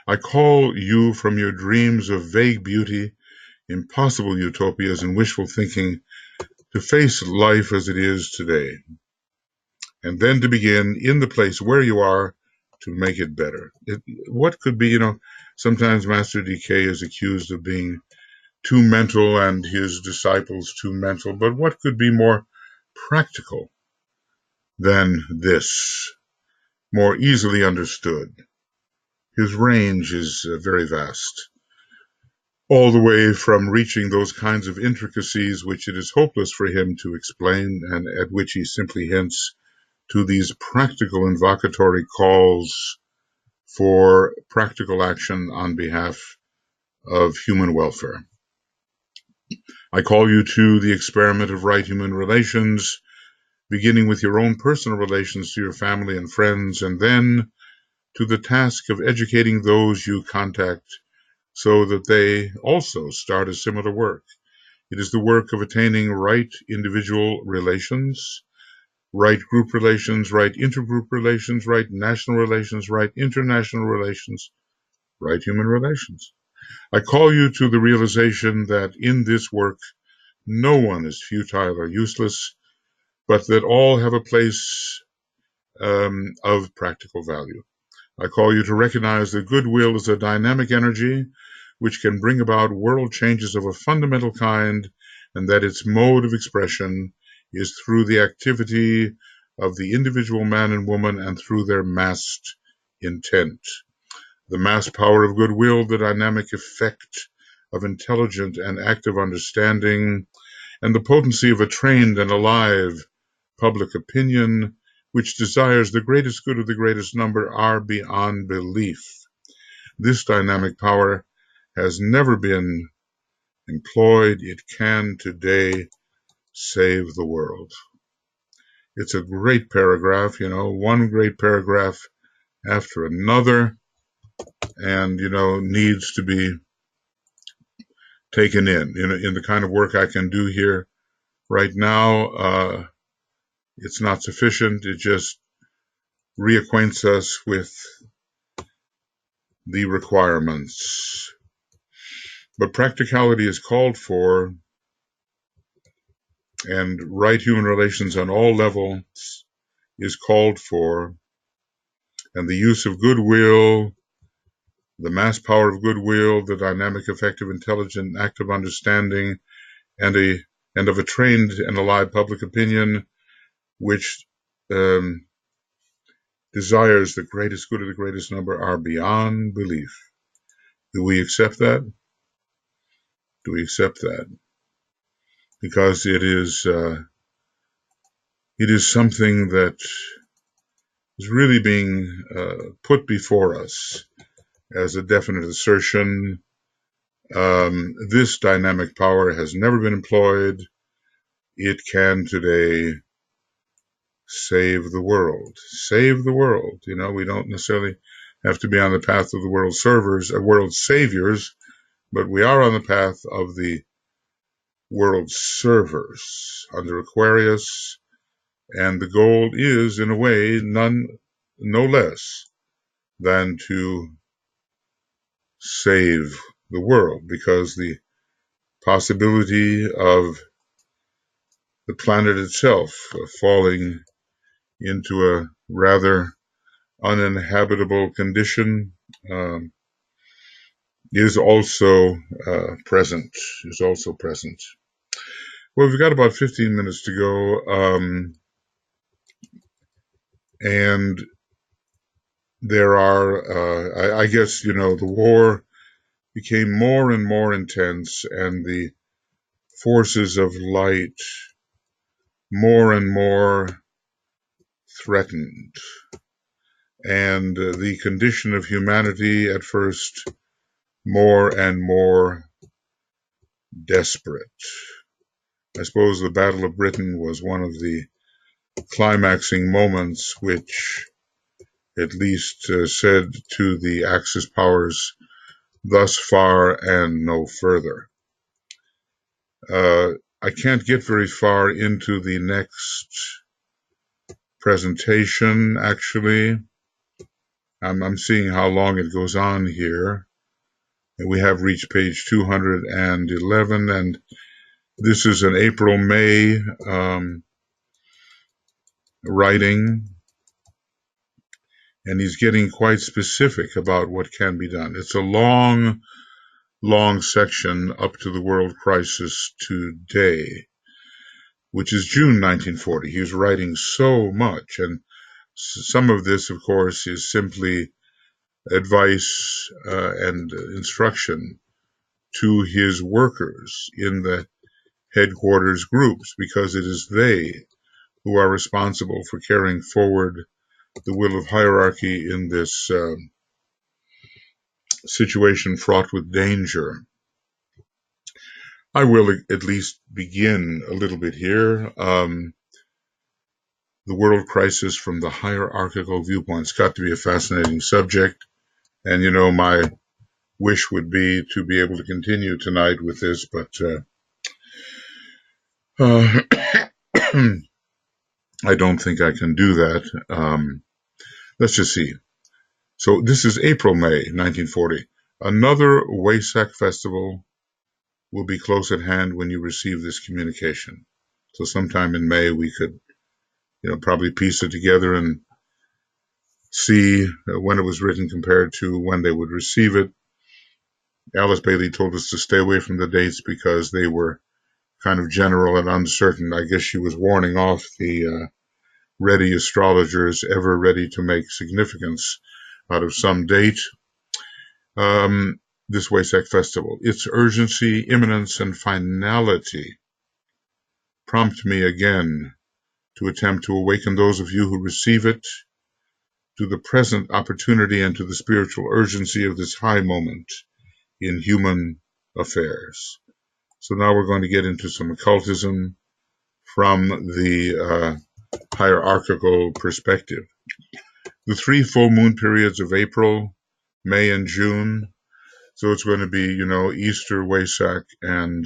S1: I call you from your dreams of vague beauty, impossible utopias, and wishful thinking to face life as it is today, and then to begin in the place where you are to make it better. What could be, you know, sometimes Master DK is accused of being too mental and his disciples too mental, but what could be more practical than this, more easily understood? His range is very vast, all the way from reaching those kinds of intricacies which it is hopeless for him to explain, and at which he simply hints, to these practical invocatory calls for practical action on behalf of human welfare. I call you to the experiment of right human relations, beginning with your own personal relations to your family and friends, and then to the task of educating those you contact so that they also start a similar work. It is the work of attaining right individual relations, right group relations, right intergroup relations, right national relations, right international relations, right human relations. I call you to the realization that in this work, no one is futile or useless, but that all have a place of practical value. I call you to recognize that goodwill is a dynamic energy which can bring about world changes of a fundamental kind, and that its mode of expression is through the activity of the individual man and woman and through their massed intent. The mass power of goodwill, the dynamic effect of intelligent and active understanding, and the potency of a trained and alive public opinion, which desires the greatest good of the greatest number, are beyond belief. This dynamic power has never been employed. It can today save the world. It's a great paragraph, you know, one great paragraph after another, and, you know, needs to be taken in the kind of work I can do here right now. It's not sufficient. It just reacquaints us with the requirements. But practicality is called for, and right human relations on all levels is called for, and the use of goodwill, the mass power of goodwill, the dynamic, effective, intelligent, active understanding, and of a trained and alive public opinion, which desires the greatest good of the greatest number, are beyond belief. Do we accept that? Do we accept that? Because it is something that is really being put before us as a definite assertion. This dynamic power has never been employed. It can today save the world. Save the world. You know, we don't necessarily have to be on the path of the world saviors, but we are on the path of the world servers under Aquarius, and the goal is, in a way, no less than to save the world, because the possibility of the planet itself falling into a rather uninhabitable condition is also present. Well, we've got about 15 minutes to go, and there are, I guess, the war became more and more intense, and the forces of light more and more threatened, and the condition of humanity at first more and more desperate. I suppose the Battle of Britain was one of the climaxing moments which at least said to the Axis powers, thus far and no further. I can't get very far into the next presentation, actually. I'm seeing how long it goes on here. We have reached page 211, and this is an April-May writing, and he's getting quite specific about what can be done. It's a long section up to the world crisis today, which is June 1940. He was writing so much, and some of this, of course, is simply advice and instruction to his workers in the headquarters groups, because it is they who are responsible for carrying forward the will of hierarchy in this situation fraught with danger. I will at least begin a little bit here. The world crisis from the hierarchical viewpoint. It's got to be a fascinating subject, and my wish would be to be able to continue tonight with this, but I don't think I can do that. Let's just see. So this is April-May 1940. Another Wesak festival will be close at hand when you receive this communication. So sometime in May we could, probably piece it together and see when it was written compared to when they would receive it. Alice Bailey told us to stay away from the dates because they were kind of general and uncertain. I guess she was warning off the ready astrologers ever ready to make significance out of some date. This Wesak festival, its urgency, imminence, and finality prompt me again to attempt to awaken those of you who receive it to the present opportunity and to the spiritual urgency of this high moment in human affairs. So now we're going to get into some occultism from the hierarchical perspective. The 3 full moon periods of April, May, and June. So it's going to be, Easter, Wesak, and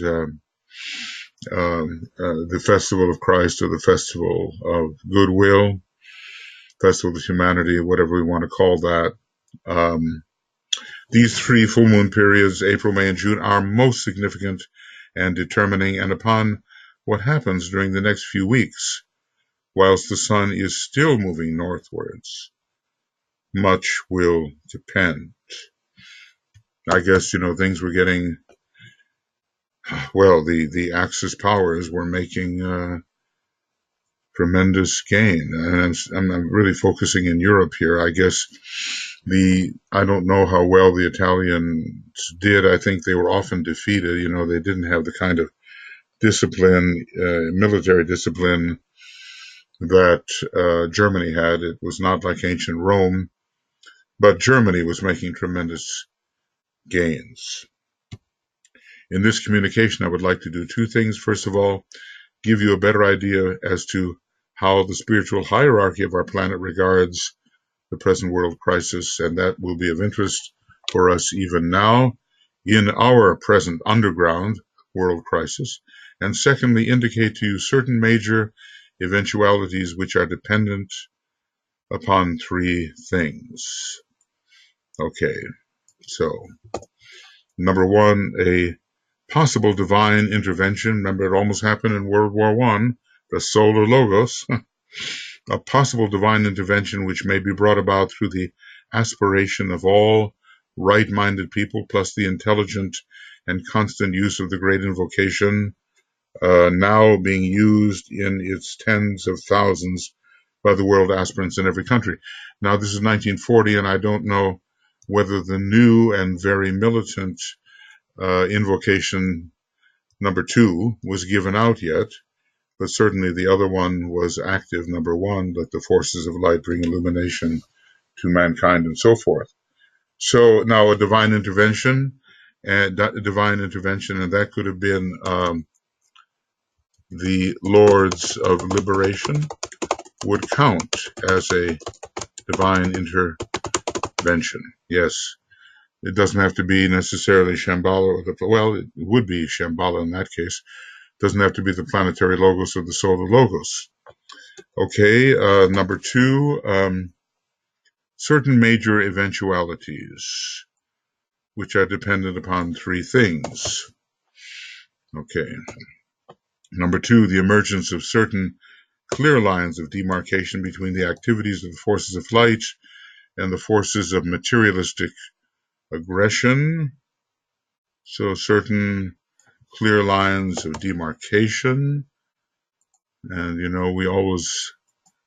S1: the Festival of Christ, or the Festival of Goodwill, Festival of Humanity, whatever we want to call that. These 3 full moon periods, April, May, and June, are most significant and determining, and upon what happens during the next few weeks, whilst the sun is still moving northwards, much will depend. I guess, things were getting, well, the Axis powers were making tremendous gain. And I'm really focusing in Europe here. I guess I don't know how well the Italians did. I think they were often defeated. They didn't have the kind of discipline, military discipline that Germany had. It was not like ancient Rome, but Germany was making tremendous gains. In this communication, I would like to do 2 things. First of all, give you a better idea as to how the spiritual hierarchy of our planet regards the present world crisis, and that will be of interest for us even now in our present underground world crisis. And secondly, indicate to you certain major eventualities which are dependent upon 3 things. Okay, so number 1, a possible divine intervention. Remember, it almost happened in World War I, the solar logos. A possible divine intervention which may be brought about through the aspiration of all right-minded people, plus the intelligent and constant use of the great invocation, now being used in its tens of thousands by the world aspirants in every country. Now, this is 1940, and I don't know whether the new and very militant invocation number 2 was given out yet, but certainly the other one was active, number 1, let the forces of light bring illumination to mankind, and so forth. So now a divine intervention, and that could have been the Lords of Liberation, would count as a divine intervention. Yes, it doesn't have to be necessarily Shambhala, well, it would be Shambhala in that case. It doesn't have to be the planetary logos or the solar logos. Okay, number 2, certain major eventualities, which are dependent upon 3 things. Okay. Number 2, the emergence of certain clear lines of demarcation between the activities of the forces of light and the forces of materialistic aggression. So certain clear lines of demarcation. And, we always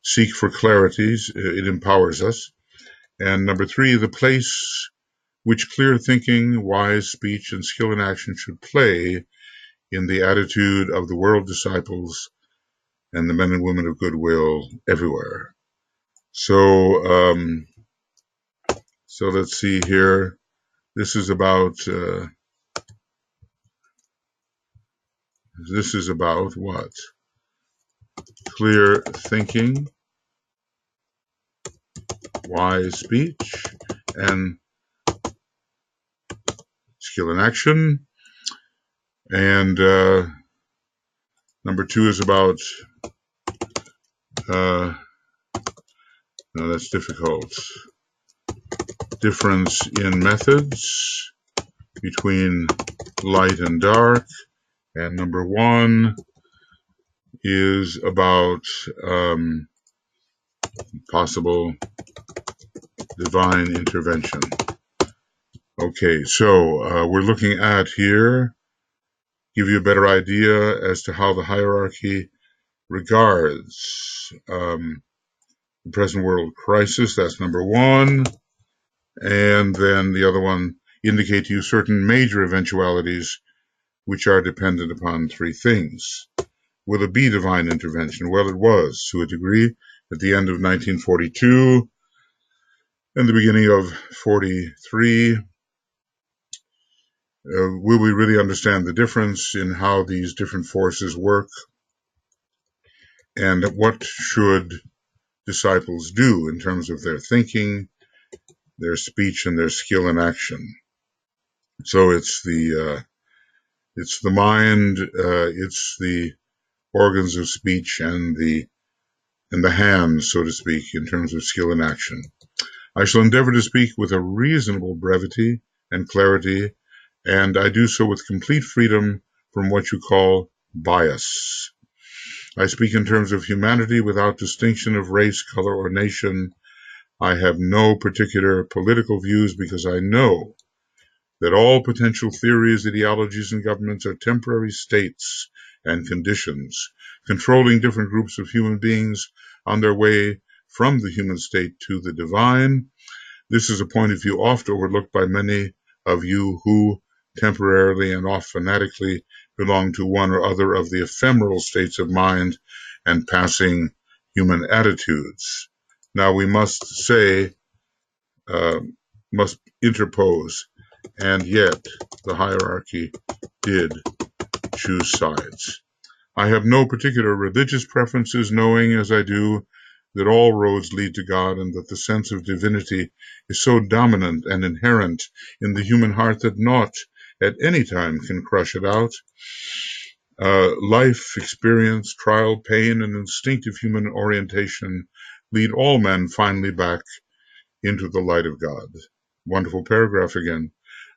S1: seek for clarities. It empowers us. And number 3, the place which clear thinking, wise speech, and skill in action should play in the attitude of the world disciples and the men and women of goodwill everywhere. So let's see here. This is about what? Clear thinking, wise speech, and skill in action. And number 2 is about no, that's difficult. Difference in methods between light and dark. And number 1 is about possible divine intervention. Okay, so we're looking at here, give you a better idea as to how the hierarchy regards the present world crisis. That's number 1. And then the other one, indicate to you certain major eventualities which are dependent upon 3 things. Will it be divine intervention? Well, it was, to a degree, at the end of 1942 and the beginning of 43. Will we really understand the difference in how these different forces work? And what should disciples do in terms of their thinking, their speech, and their skill in action? So it's the mind, it's the organs of speech, and the hands, so to speak, in terms of skill in action. I shall endeavor to speak with a reasonable brevity and clarity, and I do so with complete freedom from what you call bias. I speak in terms of humanity without distinction of race, color, or nation. I have no particular political views because I know that all potential theories, ideologies, and governments are temporary states and conditions, controlling different groups of human beings on their way from the human state to the divine. This is a point of view oft overlooked by many of you who temporarily and oft fanatically belong to one or other of the ephemeral states of mind and passing human attitudes. Now we must say, must interpose, and yet the hierarchy did choose sides. I have no particular religious preferences, knowing as I do that all roads lead to God and that the sense of divinity is so dominant and inherent in the human heart that naught at any time can crush it out. Life, experience, trial, pain, and instinctive human orientation lead all men finally back into the light of God. Wonderful paragraph again.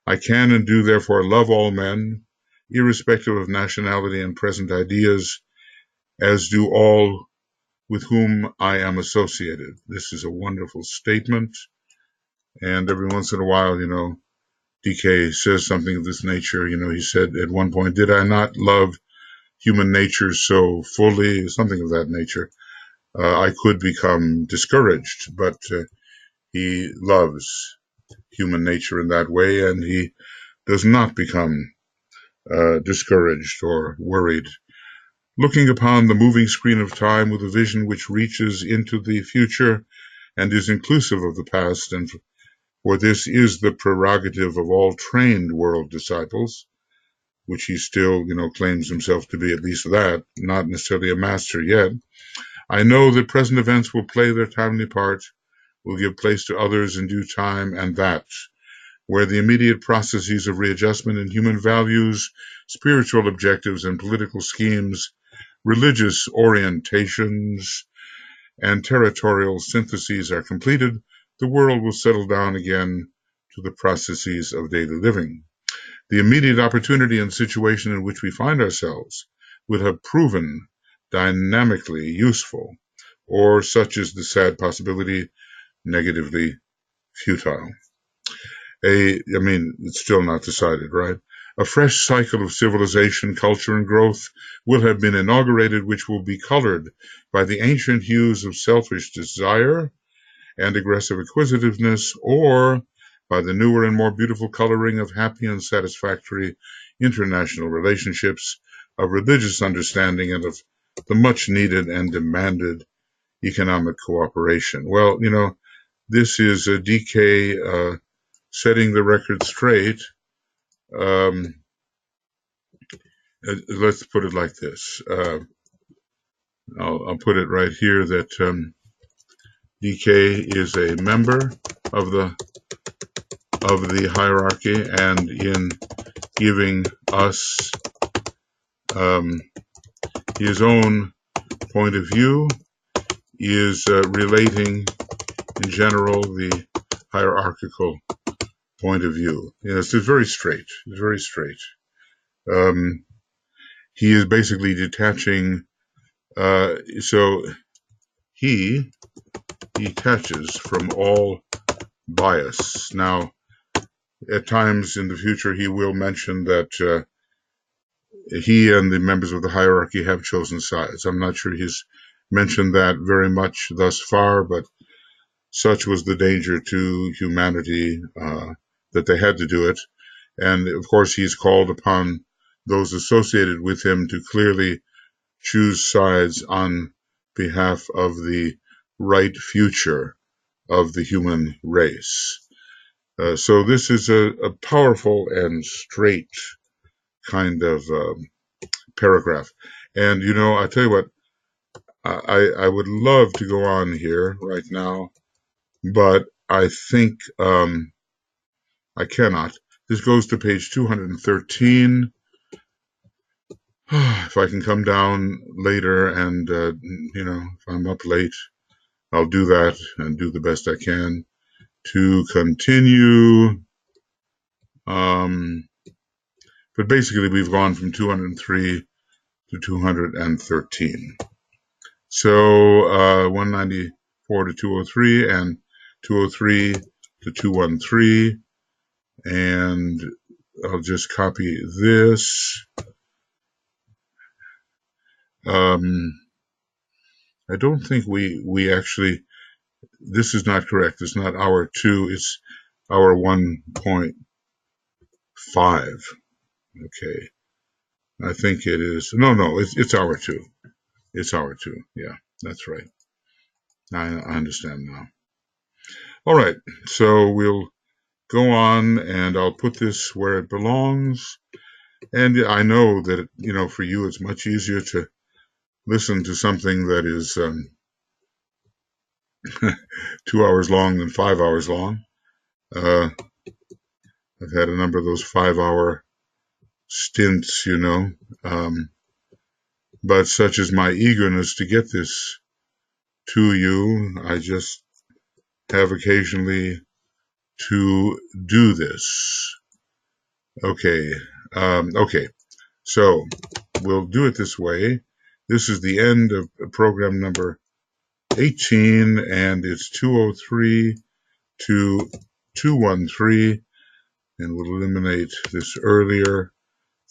S1: I can and do therefore love all men, irrespective of nationality and present ideas, as do all with whom I am associated. This is a wonderful statement. And every once in a while, DK says something of this nature. He said at one point, did I not love human nature so fully? Something of that nature. I could become discouraged, but he loves human nature in that way, and he does not become discouraged or worried. Looking upon the moving screen of time with a vision which reaches into the future and is inclusive of the past, and for this is the prerogative of all trained world disciples, which he still, claims himself to be at least that, not necessarily a master yet. I know that present events will play their timely part, will give place to others in due time, and that, where the immediate processes of readjustment in human values, spiritual objectives, and political schemes, religious orientations, and territorial syntheses are completed, the world will settle down again to the processes of daily living. The immediate opportunity and situation in which we find ourselves would have proven dynamically useful, or, such is the sad possibility, negatively futile. It's still not decided, right? A fresh cycle of civilization, culture, and growth will have been inaugurated, which will be colored by the ancient hues of selfish desire and aggressive acquisitiveness, or by the newer and more beautiful coloring of happy and satisfactory international relationships, of religious understanding, and of the much needed and demanded economic cooperation. Well, this is a DK setting the record straight. Let's put it like this. I'll put it right here that DK is a member of the hierarchy, and in giving us his own point of view, is relating in general the hierarchical point of view. It's very straight. It's very straight. He is basically detaching. So he detaches from all bias. Now, at times in the future, he will mention that he and the members of the hierarchy have chosen sides. I'm not sure he's mentioned that very much thus far, but such was the danger to humanity that they had to do it. And of course, he's called upon those associated with him to clearly choose sides on behalf of the right future of the human race. So this is a powerful and straight kind of paragraph. And, I tell you what, I would love to go on here right now, but I think I cannot. This goes to page 213. If I can come down later and, if I'm up late, I'll do that and do the best I can to continue But basically, we've gone from 203 to 213. So 194 to 203 and 203 to 213. And I'll just copy this. I don't think we actually, this is not correct. It's not hour 2, it's hour 1.5. Okay. I think it is. No, it's hour 2. It's hour 2. Yeah, that's right. I understand now. All right. So we'll go on, and I'll put this where it belongs. And I know that, for you, it's much easier to listen to something that is 2 hours long than 5 hours long. I've had a number of those 5-hour stints, but such is my eagerness to get this to you, I just have occasionally to do this. Okay. So we'll do it this way. This is the end of program number 18, and it's 203 to 213, and we'll eliminate this earlier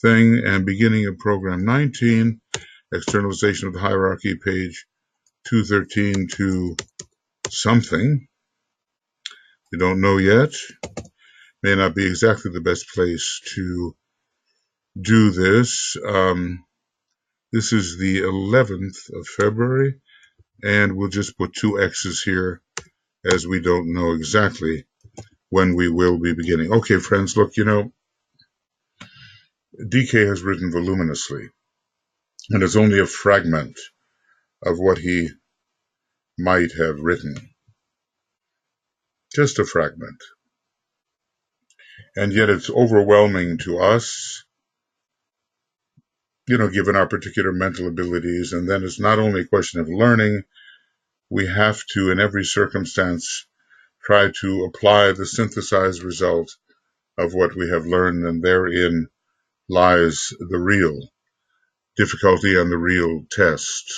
S1: thing. And beginning of program 19, externalization of the hierarchy, page 213 to something. We don't know yet. May not be exactly the best place to do this. This is the 11th of February, and we'll just put 2 X's here as we don't know exactly when we will be beginning. Okay, friends, look, DK has written voluminously, and it's only a fragment of what he might have written. Just a fragment. And yet it's overwhelming to us, given our particular mental abilities. And then it's not only a question of learning, we have to, in every circumstance, try to apply the synthesized result of what we have learned, and therein lies the real difficulty and the real test.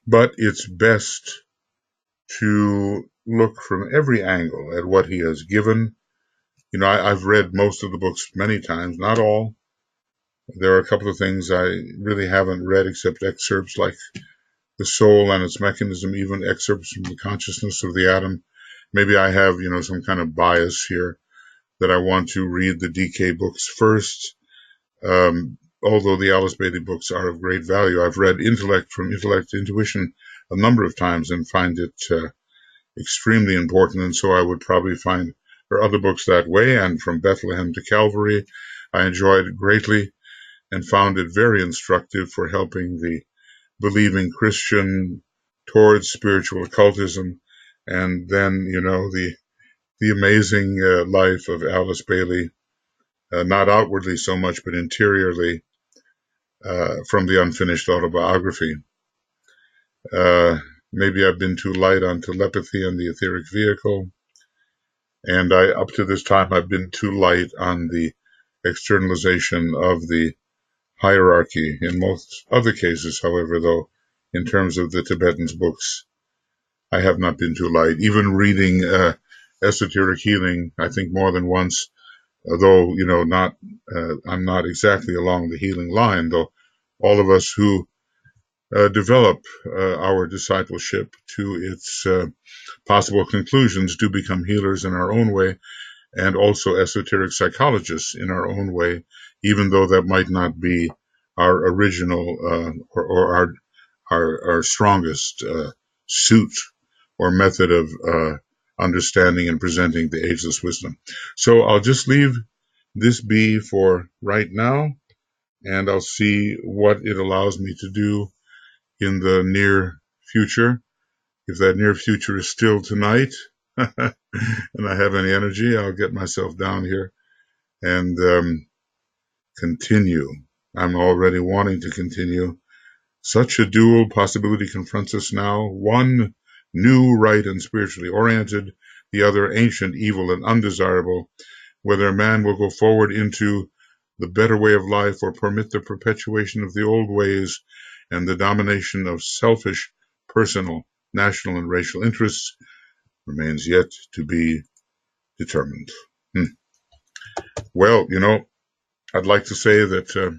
S1: But it's best to look from every angle at what he has given. I've read most of the books many times, not all. There are a couple of things I really haven't read except excerpts like The Soul and Its Mechanism, even excerpts from The Consciousness of the Atom. Maybe I have, some kind of bias here that I want to read the DK books first. Although the Alice Bailey books are of great value, I've read Intellect from Intellect to Intuition a number of times and find it extremely important, and so I would probably find her other books that way. And From Bethlehem to Calvary, I enjoyed it greatly and found it very instructive for helping the believing Christian towards spiritual occultism. And then, the amazing life of Alice Bailey, not outwardly so much, but interiorly, from the unfinished autobiography. Maybe I've been too light on telepathy and the etheric vehicle, and up to this time I've been too light on the externalization of the hierarchy. In most other cases, however, though, in terms of the Tibetans' books, I have not been too light. Even reading esoteric healing, I think more than once, although, I'm not exactly along the healing line, though all of us who develop our discipleship to its possible conclusions do become healers in our own way, and also esoteric psychologists in our own way, even though that might not be our original or our strongest suit or method of understanding and presenting the ageless wisdom. So I'll just leave this be for right now, and I'll see what it allows me to do in the near future. If that near future is still tonight and I have any energy, I'll get myself down here and continue. I'm already wanting to continue. Such a dual possibility confronts us now. One, new, right, and spiritually oriented. the other ancient, evil, and undesirable, whether a man will go forward into the better way of life or permit the perpetuation of the old ways and the domination of selfish, personal, national, and racial interests remains yet to be determined. Well, I'd like to say that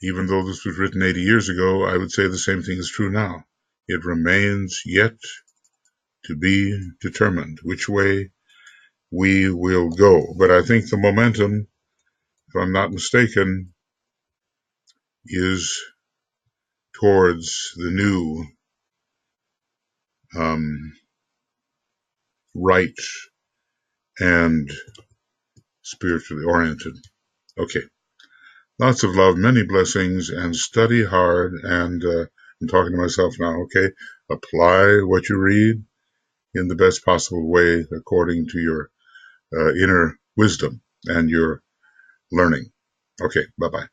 S1: even though this was written 80 years ago, I would say the same thing is true now. It remains yet to be determined which way we will go. But I think the momentum, if I'm not mistaken, is towards the new right and spiritually oriented. Okay. Lots of love, many blessings, and study hard. And I'm talking to myself now, okay? Apply what you read in the best possible way according to your inner wisdom and your learning. Okay, bye-bye.